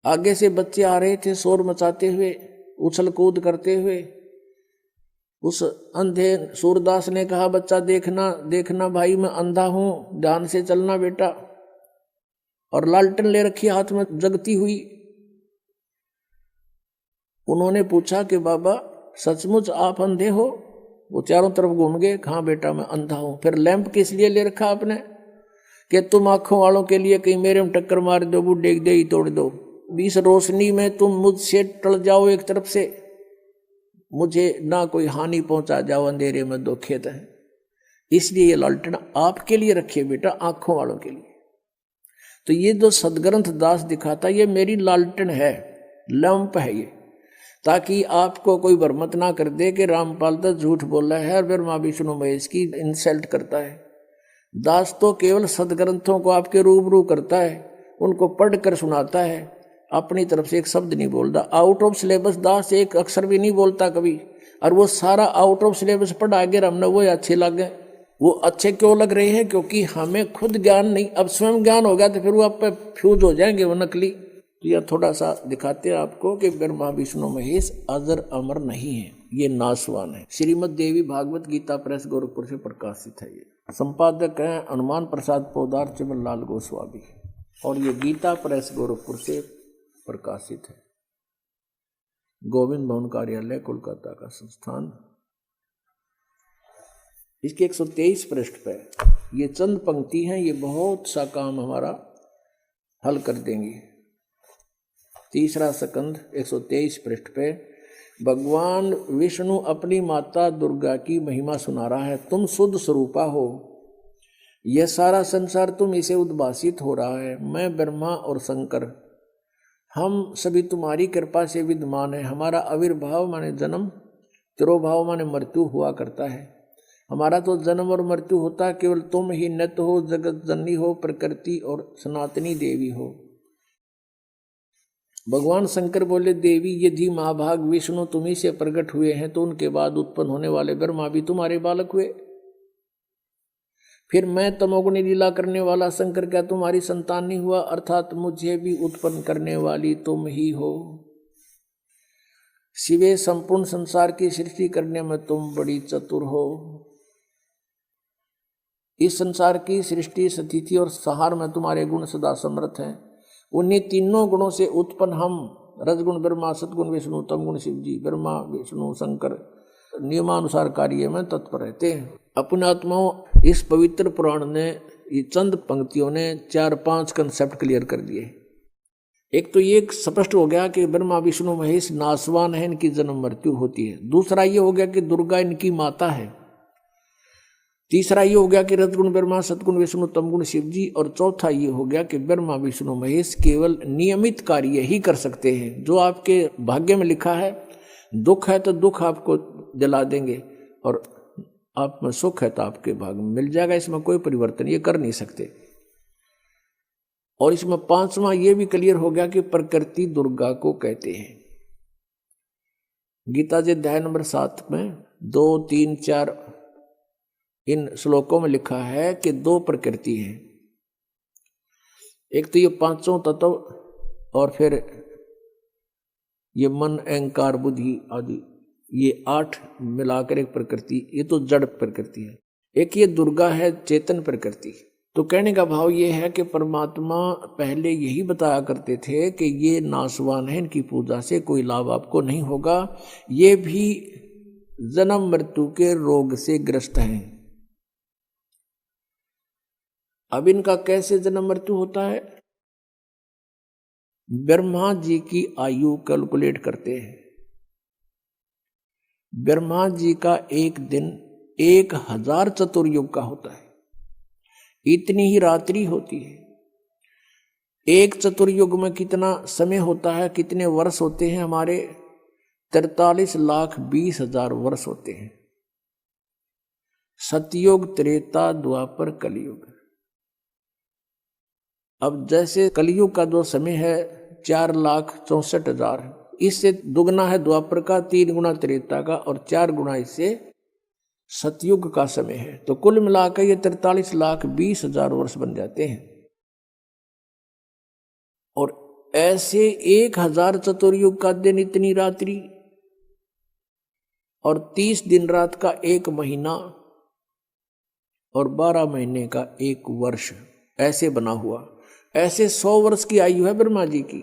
आगे से बच्चे आ रहे थे शोर मचाते हुए, उछल कूद करते हुए। उस अंधे सूरदास ने कहा, बच्चा देखना देखना भाई, मैं अंधा हूं, ध्यान से चलना बेटा। और लालटेन ले रखी हाथ में जगती हुई। उन्होंने पूछा कि बाबा सचमुच आप अंधे हो? वो चारों तरफ घूम गए, हाँ बेटा मैं अंधा हूं। फिर लैंप किस लिए ले रखा आपने? कि तुम आंखों वालों के लिए कहीं मेरे में टक्कर मार दो, बूढ़े दे ही तोड़ दो। 20 रोशनी में तुम मुझसे टल जाओ एक तरफ से, मुझे ना कोई हानि पहुंचा जाओ, अंधेरे में दो खेत है। इसलिए ये लालटेन आपके लिए रखिए बेटा, आंखों वालों के लिए। तो ये जो सदग्रंथ दास दिखाता, ये मेरी लालटेन है, लैंप है ये, ताकि आपको कोई भ्रमित ना कर दे कि रामपाल तो झूठ बोल रहा है और ब्रह्मा विष्णु महेश की इंसल्ट करता है। दास तो केवल सदग्रंथों को आपके रूबरू करता है, उनको पढ़कर सुनाता है, अपनी तरफ से एक शब्द नहीं बोलता। आउट ऑफ सिलेबस दास एक अक्षर भी नहीं बोलता कभी, और वो सारा आउट ऑफ सिलेबस पढ़ा के हमने वो अच्छे लगे। वो अच्छे क्यों लग रहे हैं? क्योंकि हमें खुद ज्ञान नहीं, अब स्वयं ज्ञान हो गया तो फिर वो आप पे फ्यूज हो जाएंगे वो नकली। तो यह थोड़ा सा दिखाते हैं आपको कि ब्रह्मा विष्णु महेश अजर अमर नहीं है, ये नाशवान है। श्रीमद देवी भागवत गीता प्रेस गोरखपुर से प्रकाशित है। ये संपादक हैं हनुमान प्रसाद पोदार चिमनलाल गोस्वामी, और ये गीता प्रेस गोरखपुर से प्रकाशित है। गोविंद भवन कार्यालय कोलकाता का संस्थान। इसके 123 पृष्ठ पे ये चंद पंक्ति हैं, ये बहुत सा काम हमारा हल कर देंगी। तीसरा स्कंद 123 पृष्ठ पे भगवान विष्णु अपनी माता दुर्गा की महिमा सुना रहा है। तुम शुद्ध स्वरूपा हो, यह सारा संसार तुम इसे उद्भासित हो रहा है। मैं ब्रह्मा और शंकर, हम सभी तुम्हारी कृपा से विद्यमान है। हमारा आविर्भाव माने जन्म, तिरोभाव माने मृत्यु हुआ करता है। हमारा तो जन्म और मृत्यु होता है, केवल तुम ही नित्य हो, जगत जननी हो, प्रकृति और सनातनी देवी हो। भगवान शंकर बोले, देवी यदि महाभाग विष्णु तुम्ही से प्रकट हुए हैं तो उनके बाद उत्पन्न होने वाले ब्रह्मा भी तुम्हारे बालक हुए। फिर मैं तमोगुणी लीला करने वाला शंकर क्या तुम्हारी संतान नहीं हुआ? अर्थात मुझे भी उत्पन्न करने वाली तुम ही हो। शिवे संपूर्ण संसार की सृष्टि करने में तुम बड़ी चतुर हो। इस संसार की सृष्टि, स्थिति और संहार में तुम्हारे गुण सदा समर्थ हैं। उन्हीं तीनों गुणों से उत्पन्न हम, रजगुण ब्रह्मा, सतगुण विष्णु, तमगुण शिव जी, ब्रह्मा विष्णु शंकर नियमानुसार कार्य में तत्पर रहते हैं। अपने आत्माओं, इस पवित्र पुराण ने ये चंद पंक्तियों ने 4-5 कंसेप्ट क्लियर कर दिए। एक तो ये स्पष्ट हो गया कि ब्रह्मा विष्णु महेश नाशवान है, इनकी जन्म मृत्यु होती है। दूसरा ये हो गया कि दुर्गा इनकी माता है। तीसरा ये हो गया कि रजगुण ब्रह्मा, सतगुण विष्णु, तमगुण शिव जी। और चौथा ये हो गया कि ब्रह्मा विष्णु महेश केवल नियमित कार्य ही कर सकते हैं। जो आपके भाग्य में लिखा है, दुख है तो दुख आपको दिला देंगे, और आप में सुख है तो आपके भाग में मिल जाएगा। इसमें कोई परिवर्तन ये कर नहीं सकते। और इसमें 5वां ये भी क्लियर हो गया कि प्रकृति दुर्गा को कहते हैं। गीता जी अध्याय नंबर 7 में 2, 3, 4 इन श्लोकों में लिखा है कि दो प्रकृति है, एक तो ये पांचों तत्व और फिर ये मन अहंकार बुद्धि आदि, ये 8 मिलाकर एक प्रकृति, ये तो जड़ प्रकृति है। एक ये दुर्गा है चेतन प्रकृति। तो कहने का भाव ये है कि परमात्मा पहले यही बताया करते थे कि ये नाशवान है, इनकी पूजा से कोई लाभ आपको नहीं होगा, ये भी जन्म मृत्यु के रोग से ग्रस्त हैं। अब इनका कैसे जन्म मृत्यु होता है? ब्रह्मा जी की आयु कैलकुलेट करते हैं। ब्रह्मा जी का एक दिन 1000 चतुर्युग का होता है, इतनी ही रात्रि होती है। एक चतुर्युग में कितना समय होता है, कितने वर्ष होते हैं हमारे? 43,20,000 वर्ष होते हैं। सतयुग, त्रेता, द्वापर, कलयुग। अब जैसे कलयुग का जो समय है 4,64,000, इससे दुगना है द्वापर का, 3 गुना त्रेता का और 4 गुना इससे सतयुग का समय है। तो कुल मिलाकर ये 43,20,000 वर्ष बन जाते हैं। और ऐसे 1000 चतुर्युग का दिन इतनी रात्रि, और 30 दिन रात का 1 महीना, और 12 महीने का 1 वर्ष, ऐसे बना हुआ। ऐसे 100 वर्ष की आयु है ब्रह्मा जी की,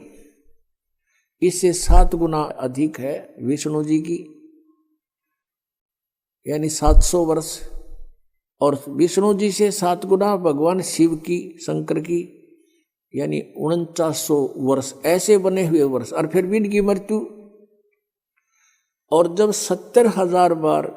इससे 7 गुना अधिक है विष्णु जी की, यानी 700 वर्ष। और विष्णु जी से 7 गुना भगवान शिव की, शंकर की, यानी 4900 वर्ष, ऐसे बने हुए वर्ष। और फिर भी इनकी मृत्यु। और जब 70,000 बार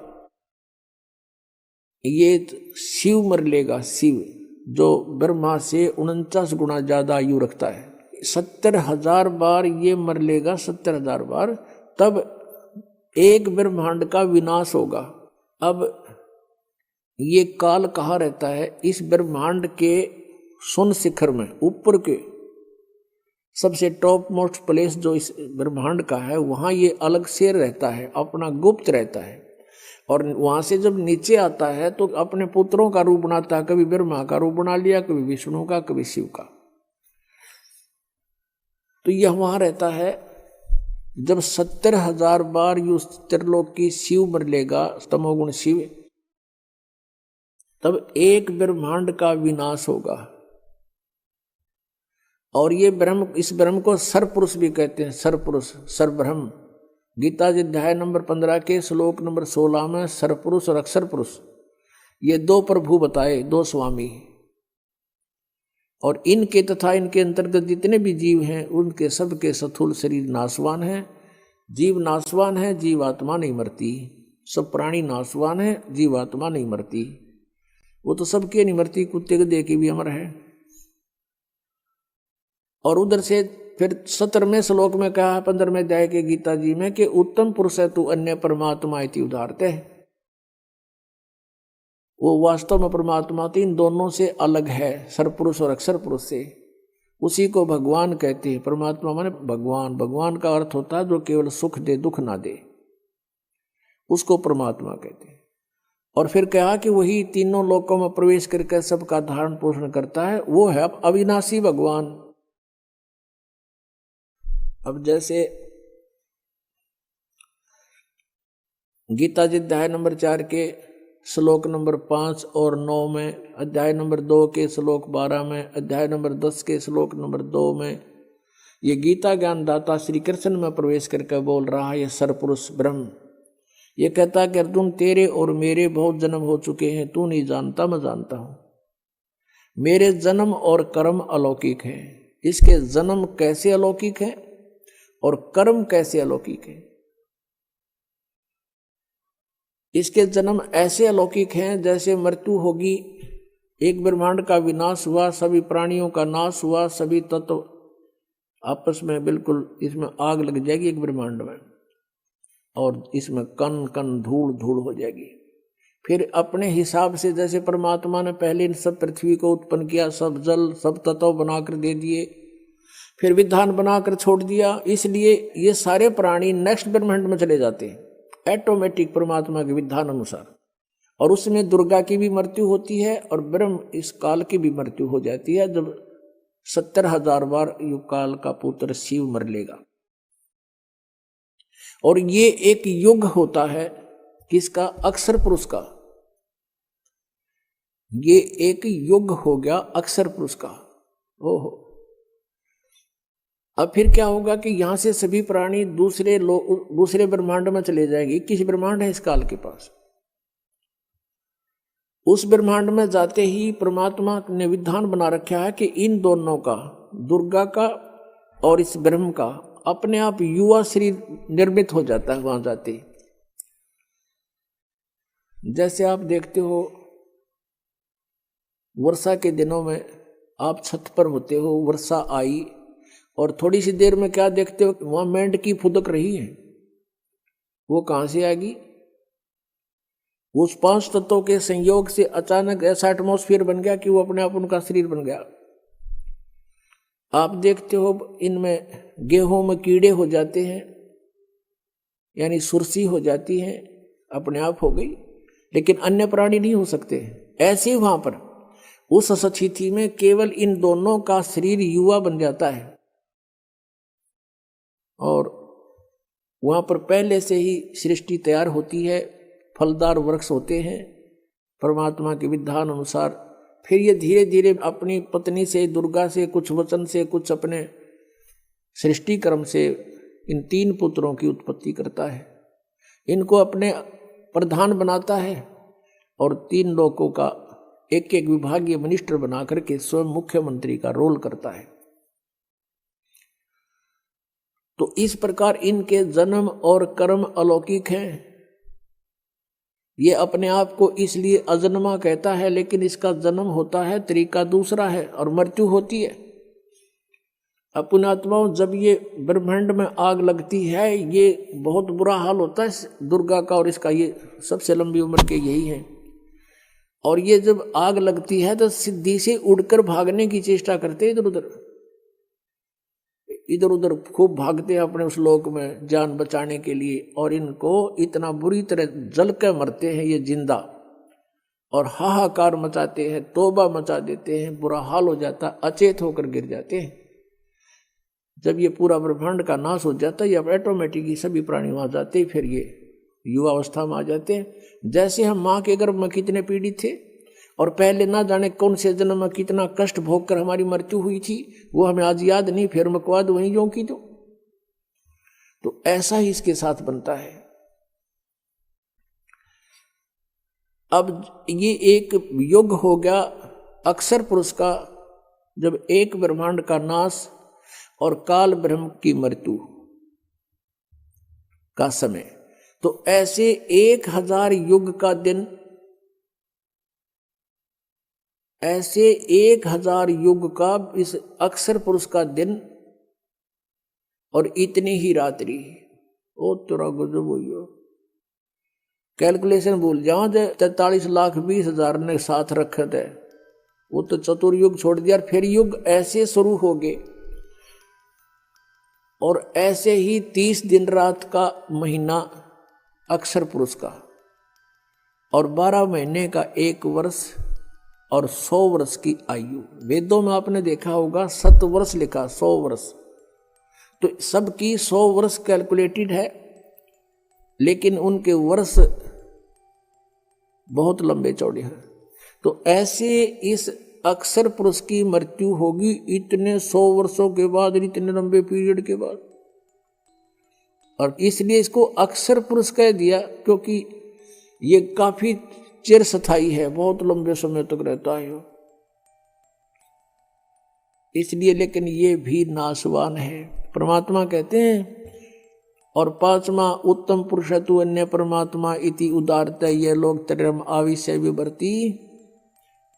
ये शिव मर लेगा, शिव जो ब्रह्मा से 49 गुना ज्यादा आयु रखता है, 70,000 बार ये मर लेगा, 70,000 बार, तब एक ब्रह्मांड का विनाश होगा। अब ये काल कहाँ रहता है? इस ब्रह्मांड के सुन शिखर में, ऊपर के सबसे टॉप मोस्ट प्लेस जो इस ब्रह्मांड का है, वहाँ ये अलग से रहता है, अपना गुप्त रहता है। और वहाँ से जब नीचे आता है तो अपने पुत्रों का रूप बनाता है, कभी ब्रह्मा का रूप बना लिया, कभी विष्णु का, कभी शिव का। तो यह वहाँ रहता है। जब 70,000 बार यू त्रिलोक की शिव मर लेगा, तमोगुण शिव, तब एक ब्रह्मांड का विनाश होगा। और ये ब्रह्म, इस ब्रह्म को सरपुरुष भी कहते हैं, सरपुरुष, सरब्रह्म। गीता जी अध्याय नंबर 15 के श्लोक नंबर 16 में सरपुरुष और अक्षर पुरुष, ये 2 प्रभु बताए, 2 स्वामी। और इनके तथा इनके अंतर्गत जितने भी जीव हैं, उनके सबके स्थूल शरीर नाशवान है। जीव नाशवान है, जीवात्मा नहीं मरती। सब प्राणी नाशवान है, जीवात्मा नहीं मरती। वो तो सबके नहीं मरती, कुत्ते को दे के भी अमर है। और उधर से फिर 17वें श्लोक में कहा, 15वें अध्याय के गीता जी में, कि उत्तम पुरुष है तू अन्य परमात्मा इति उदाहरते है। वो वास्तव में परमात्मा तो इन दोनों से अलग है, सरपुरुष और अक्षर पुरुष से। उसी को भगवान कहते हैं। परमात्मा माने भगवान। भगवान का अर्थ होता है जो केवल सुख दे, दुख ना दे, उसको परमात्मा कहते हैं। और फिर कहा कि वही तीनों लोकों में प्रवेश करके सबका धारण पोषण करता है, वो है अविनाशी भगवान। अब जैसे गीता जी अध्याय नंबर 4 के श्लोक नंबर 5 और 9 में, अध्याय नंबर 2 के श्लोक 12 में, अध्याय नंबर 10 के श्लोक नंबर 2 में, ये गीता ज्ञान दाता श्री कृष्ण में प्रवेश करके बोल रहा है, ये सरपुरुष ब्रह्म। ये कहता है कि अर्जुन, तेरे और मेरे बहुत जन्म हो चुके हैं, तू नहीं जानता, मैं जानता हूं। मेरे जन्म और कर्म अलौकिक हैं। इसके जन्म कैसे अलौकिक है और कर्म कैसे अलौकिक है? इसके जन्म ऐसे अलौकिक हैं जैसे मृत्यु होगी, एक ब्रह्मांड का विनाश हुआ, सभी प्राणियों का नाश हुआ, सभी तत्व आपस में बिल्कुल इसमें आग लग जाएगी एक ब्रह्मांड में, और इसमें कण कण धूल धूल हो जाएगी। फिर अपने हिसाब से जैसे परमात्मा ने पहले इन सब पृथ्वी को उत्पन्न किया, सब जल सब तत्व बनाकर दे दिए, फिर विधान बनाकर छोड़ दिया, इसलिए ये सारे प्राणी नेक्स्ट ब्रह्मांड में चले जाते हैं ऑटोमेटिक परमात्मा के विधान अनुसार। और उसमें दुर्गा की भी मृत्यु होती है और ब्रह्म इस काल की भी मृत्यु हो जाती है जब 70,000 बार युग काल का पुत्र शिव मर लेगा। और ये एक युग होता है किसका? अक्षर पुरुष का। ये एक युग हो गया अक्षर पुरुष का। ओहो, अब फिर क्या होगा कि यहां से सभी प्राणी दूसरे ब्रह्मांड में चले जाएंगे। 21 ब्रह्मांड है इस काल के पास। उस ब्रह्मांड में जाते ही परमात्मा ने विधान बना रखा है कि इन दोनों का, दुर्गा का और इस ब्रह्म का, अपने आप युवा शरीर निर्मित हो जाता है वहां जाते ही। जैसे आप देखते हो वर्षा के दिनों में आप छत पर होते हो, वर्षा आई और थोड़ी सी देर में क्या देखते हो, वहां मेंढकी फुदक रही है। वो कहां से आएगी? उस 5 तत्वों के संयोग से अचानक ऐसा एटमॉस्फेयर बन गया कि वो अपने आप उनका शरीर बन गया। आप देखते हो इनमें गेहूं में कीड़े हो जाते हैं, यानी सुरसी हो जाती है, अपने आप हो गई, लेकिन अन्य प्राणी नहीं हो सकते। ऐसे ही वहां पर उस स्थिति में केवल इन दोनों का शरीर युवा बन जाता है और वहां पर पहले से ही सृष्टि तैयार होती है, फलदार वृक्ष होते हैं परमात्मा के विधान अनुसार। फिर ये धीरे धीरे अपनी पत्नी से, दुर्गा से, कुछ वचन से, कुछ अपने सृष्टि कर्म से इन 3 पुत्रों की उत्पत्ति करता है। इनको अपने प्रधान बनाता है और 3 लोगों का एक एक विभागीय मिनिस्टर बना करके स्वयं मुख्यमंत्री का रोल करता है। तो इस प्रकार इनके जन्म और कर्म अलौकिक हैं। ये अपने आप को इसलिए अजन्मा कहता है, लेकिन इसका जन्म होता है तरीका दूसरा है और मृत्यु होती है। पुण्यात्माओं, जब ये ब्रह्मांड में आग लगती है, ये बहुत बुरा हाल होता है दुर्गा का और इसका, ये सबसे लंबी उम्र के यही है। और ये जब आग लगती है तो सिद्धि से उड़कर भागने की चेष्टा करते हैं, इधर उधर खूब भागते हैं अपने उस लोक में जान बचाने के लिए। और इनको इतना बुरी तरह जल के मरते हैं ये जिंदा, और हाहाकार मचाते हैं, तौबा मचा देते हैं, बुरा हाल हो जाता, अचेत होकर गिर जाते हैं। जब ये पूरा ब्रह्मांड का नाश हो जाता है, ये ऑटोमेटिकली सभी प्राणी वहां जाते ही फिर ये युवावस्था में आ जाते हैं। जैसे हम माँ के गर्भ में कितने पीड़ित थे और पहले ना जाने कौन से जन्म में कितना कष्ट भोग कर हमारी मृत्यु हुई थी, वो हमें आज याद नहीं, फिर मकवाद वहीं जो की तो ऐसा ही इसके साथ बनता है। अब ये एक युग हो गया अक्षर पुरुष का, जब एक ब्रह्मांड का नाश और काल ब्रह्म की मृत्यु का समय। तो ऐसे 1000 युग का दिन, ऐसे 1000 युग का इस अक्षर पुरुष का दिन और इतनी ही रात्रि। ओ तेरा गजब हो गया, कैलकुलेशन भूल जाओ। 43,20,000 ने साथ रखे थे, वो तो चतुर्युग छोड़ दिया। फिर युग ऐसे शुरू हो गए और ऐसे ही 30 दिन रात का महीना अक्षर पुरुष का, और 12 महीने का 1 वर्ष और 100 वर्ष की आयु। वेदों में आपने देखा होगा 7 वर्ष लिखा, 100 वर्ष। तो सबकी 100 वर्ष कैलकुलेटेड है, लेकिन उनके वर्ष बहुत लंबे चौड़े हैं। तो ऐसे इस अक्षर पुरुष की मृत्यु होगी इतने 100 वर्षों के बाद, इतने लंबे पीरियड के बाद। और इसलिए इसको अक्षर पुरुष कह दिया, क्योंकि ये काफी चिरस्थायी है, बहुत लंबे समय तक रहता है इसलिए। लेकिन ये भी नाशवान है। परमात्मा कहते हैं, और 5वां उत्तम पुरुषत्व अन्य परमात्मा इति उदारता, ये लोग त्रयम आविष्य विवर्ती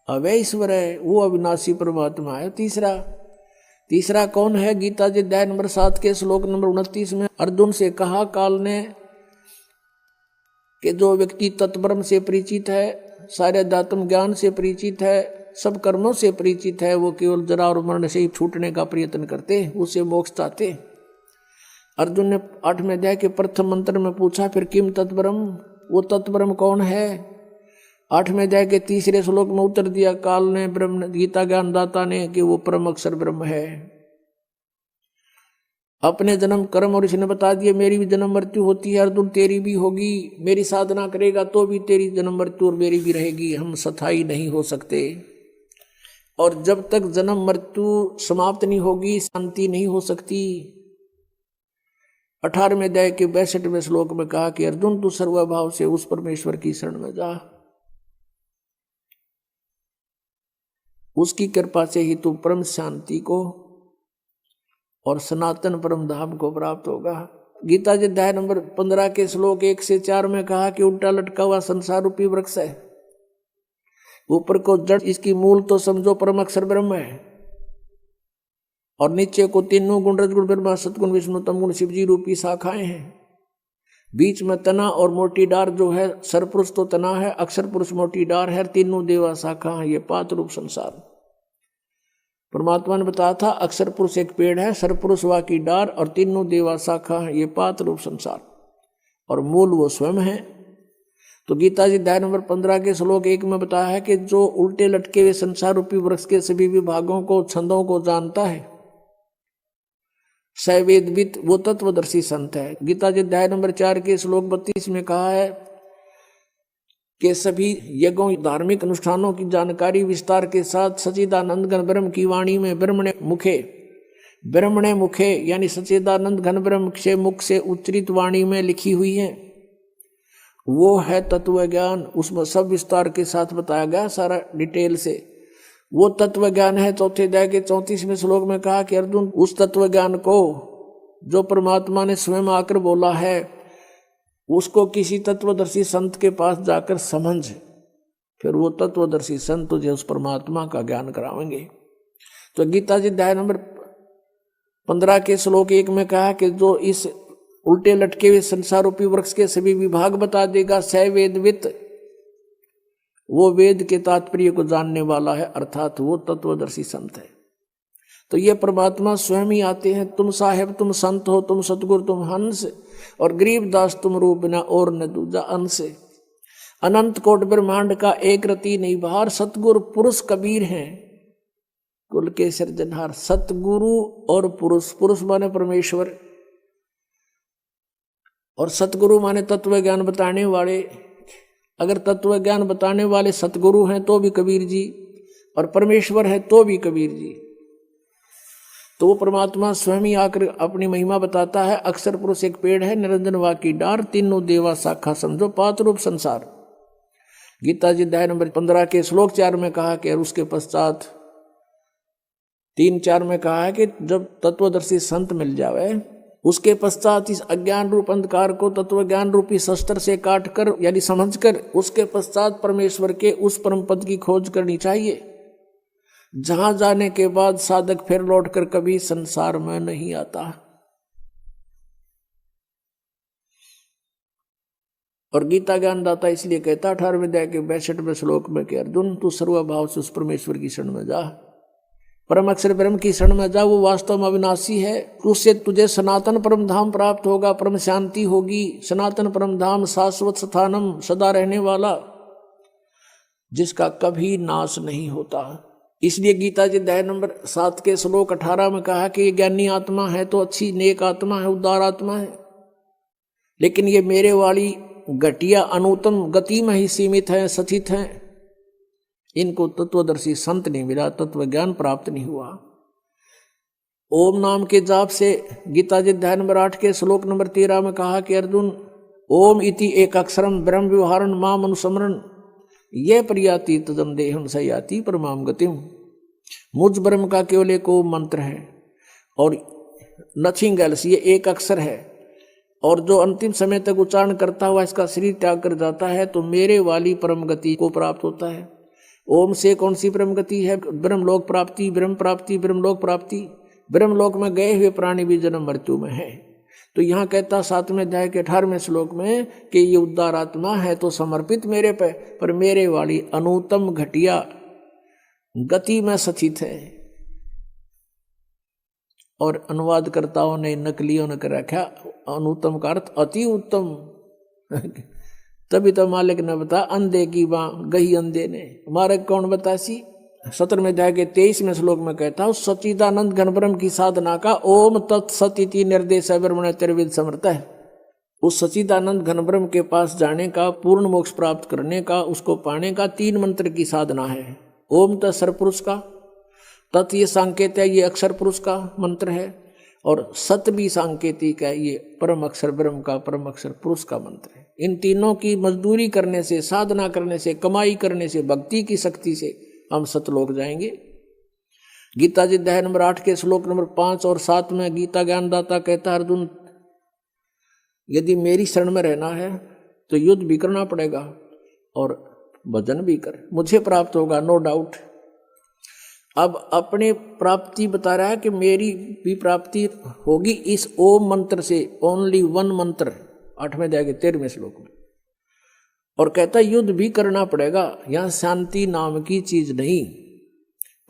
अवैश्वर है, वो अविनाशी परमात्मा है। तीसरा कौन है? गीता जी अध्याय नंबर 7 के श्लोक नंबर 29 में अर्जुन से कहा काल ने कि जो व्यक्ति तत्ब्रह्म से परिचित है, सारे अध्यात्म ज्ञान से परिचित है, सब कर्मों से परिचित है, वो केवल जरा और मरण से ही छूटने का प्रयत्न करते हैं, उसे मोक्ष चाहते। अर्जुन ने 8वें अध्याय के प्रथम मंत्र में पूछा, फिर किम तत्ब्रह्म, वो तत्ब्रह्म कौन है? 8वें अध्याय के 3 श्लोक में उत्तर दिया काल ने, ब्रह्म गीता ज्ञानदाता ने, कि वो परम अक्षर ब्रह्म है। अपने जन्म कर्म और इसने बता दिया मेरी भी जन्म मृत्यु होती है अर्जुन, तेरी भी होगी। मेरी साधना करेगा तो भी तेरी जन्म मृत्यु और मेरी भी रहेगी, हम स्थायी नहीं हो सकते। और जब तक जन्म मृत्यु समाप्त नहीं होगी शांति नहीं हो सकती। 18वें अध्याय के 62वें श्लोक में कहा कि अर्जुन तू सर्वभाव से उस परमेश्वर की शरण में जा, उसकी कृपा से ही तू परम शांति को और सनातन परम धाम को प्राप्त होगा। गीता जी अध्याय नंबर 15 के श्लोक 1 से 4 में कहा कि उल्टा लटका हुआ संसार रूपी वृक्ष है, ऊपर को जड़ इसकी मूल तो समझो परम अक्षर ब्रह्म है, और नीचे को तीनों गुण रजगुण ब्रह्मा सतगुण विष्णु तमगुण शिवजी रूपी शाखाएं हैं। बीच में तना और मोटी डार जो है, सरपुरुष तो तना है, अक्षर पुरुष मोटी डार है, तीनों देवा शाखा है। ये पात रूप संसार परमात्मा ने बताया था, अक्षर पुरुष एक पेड़ है, सरपुरुष वा की डार और तीनों देवा शाखा है। ये पात रूप संसार और मूल वो स्वयं है। तो गीता जी अध्याय नंबर 15 के श्लोक 1 में बताया है कि जो उल्टे लटके हुए संसार रूपी वृक्ष के सभी विभागों को छंदों को जानता है, सवेदवित वो तत्वदर्शी संत है। गीता जी अध्याय नंबर 4 के श्लोक 32 में कहा है कि सभी यज्ञों धार्मिक अनुष्ठानों की जानकारी विस्तार के साथ सच्चिदानंद घन ब्रह्म की वाणी में ब्रह्मणे मुखे यानी सच्चिदानंद घन ब्रह्म से मुख से उच्चरित वाणी में लिखी हुई है, वो है तत्व ज्ञान। उसमें सब विस्तार के साथ बताया गया, सारा डिटेल से वो तत्व ज्ञान है। चौथे अध्याय के 34वें श्लोक में कहा कि अर्जुन उस तत्व ज्ञान को जो परमात्मा ने स्वयं आकर बोला है, उसको किसी तत्वदर्शी संत के पास जाकर समझ, फिर वो तत्वदर्शी संत तुझे उस परमात्मा का ज्ञान करावेंगे। तो गीता जी अध्याय नंबर 15 के श्लोक 1 में कहा कि जो इस उल्टे लटके हुए संसार रूपी वृक्ष के सभी विभाग बता देगा, सवेदवित वो वेद के तात्पर्य को जानने वाला है, अर्थात वो तत्वदर्शी संत है। तो ये परमात्मा स्वयं ही आते हैं, तुम साहेब तुम संत हो, तुम सतगुरु तुम हंस, और गरीबदास तुम रूप न और न दूजा अंश। अनंत कोट ब्रह्मांड का एक रति नहीं बाहर, सतगुरु पुरुष कबीर हैं कुल के सृजनहार। सतगुरु और पुरुष, पुरुष माने परमेश्वर और सतगुरु माने तत्व ज्ञान बताने वाले। अगर तत्व ज्ञान बताने वाले सतगुरु हैं तो भी कबीर जी, और परमेश्वर है तो भी कबीर जी। तो वो परमात्मा स्वयं ही आकर अपनी महिमा बताता है। अक्षर पुरुष एक पेड़ है, निरंजन वा की डार, तीनों देवा शाखा समझो पात रूप संसार। गीता जी अध्याय नंबर 15 के श्लोक 4 में कहा कि उसके पश्चात 3-4 में कहा है कि जब तत्वदर्शी संत मिल जावे, उसके पश्चात इस अज्ञान रूप अंधकार को तत्व ज्ञान रूपी शस्त्र से काट कर यानी समझ कर उसके पश्चात परमेश्वर के उस परम पद की खोज करनी चाहिए, जहां जाने के बाद साधक फिर लौटकर कभी संसार में नहीं आता। और गीता ज्ञानदाता इसलिए कहता 18वें अध्याय के 62वें श्लोक में कि अर्जुन तू सर्वभाव से उस परमेश्वर की शरण में जा, परम अक्षर ब्रह्म की शरण में जा, वो वास्तव में अविनाशी है। उससे तुझे सनातन परम धाम प्राप्त होगा, परम शांति होगी। सनातन परम धाम शाश्वत स्थानम, सदा रहने वाला, जिसका कभी नाश नहीं होता। इसलिए गीता जी अध्याय नंबर 7 के श्लोक 18 में कहा कि ये ज्ञानी आत्मा है तो अच्छी नेक आत्मा है, उदार आत्मा है, लेकिन ये मेरे वाली घटिया अनुत्तम गति में ही सीमित है, सचित है। इनको तत्वदर्शी संत नहीं मिला, तत्व ज्ञान प्राप्त नहीं हुआ। ओम नाम के जाप से गीता जी अध्याय नंबर 8 के श्लोक नंबर 13 में कहा कि अर्जुन ओम इति एक अक्षरम ब्रह्म व्यवहारण माम अनुस्मरण ये प्रियाति तदम देहम सयाति परमाम गतिम। मुझ ब्रह्म का केवल एक ओम मंत्र है और नथिंग एल्स, ये एक अक्षर है, और जो अंतिम समय तक उच्चारण करता हुआ इसका शरीर त्याग कर जाता है तो मेरे वाली परम गति को प्राप्त होता है। ओम से कौन सी परम गति है? ब्रह्मलोक प्राप्ति, ब्रह्म प्राप्ति, ब्रह्मलोक प्राप्ति। ब्रह्मलोक में गए हुए प्राणी भी जन्म मृत्यु में है। तो यहाँ कहता 7वें अध्याय के 18वें श्लोक में कि ये उद्धार आत्मा है तो समर्पित मेरे पे, पर मेरे वाली अनुत्तम घटिया गति में सचित है। और अनुवादकर्ताओं ने, नकलियों ने कर रखा अनुत्तम का अर्थ अति उत्तम तभी तो मालिक ने बता अंधे की बाँ गही अंधे ने। हमारे कौन बतासी 17वें अध्याय के 23वें श्लोक में कहता हूँ सच्चिदानंद घन ब्रह्म की साधना का ओम तत्सति निर्देश ब्रह्मण त्रिविद समर्थ है। उस सच्चिदानंद घन ब्रह्म के पास जाने का, पूर्ण मोक्ष प्राप्त करने का, उसको पाने का 3 मंत्र की साधना है। ओम तत्सर पुरुष का, तत् ये सांकेत है, ये अक्षर पुरुष का मंत्र है, और सत भी सांकेतिक है, ये परम अक्षर ब्रह्म का, परम अक्षर पुरुष का मंत्र है। इन तीनों की मजदूरी करने से, साधना करने से, कमाई करने से, भक्ति की शक्ति से हम सतलोक जाएंगे। गीता जी अध्याय नंबर 8 के श्लोक नंबर 5 और 7 में गीता ज्ञानदाता कहता है अर्जुन यदि मेरी शरण में रहना है तो युद्ध भी करना पड़ेगा और भजन भी कर, मुझे प्राप्त होगा, नो डाउट। अब अपने प्राप्ति बता रहा है कि मेरी भी प्राप्ति होगी इस ओम मंत्र से, ओनली 1 मंत्र, 8वें अध्याय के 13वें श्लोक में। और कहता युद्ध भी करना पड़ेगा, यहां शांति नाम की चीज नहीं,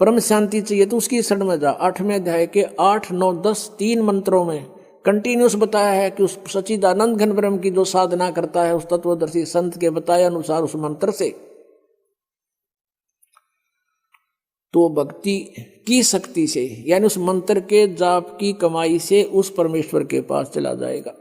परम शांति चाहिए तो उसकी शरण में जा। 8वें अध्याय के 8, 9, 10 3 मंत्रों में कंटिन्यूस बताया है कि उस सच्चिदानंद घन ब्रह्म की जो साधना करता है उस तत्वदर्शी संत के बताए अनुसार उस मंत्र से, तो भक्ति की शक्ति से यानी उस मंत्र के जाप की कमाई से उस परमेश्वर के पास चला जाएगा।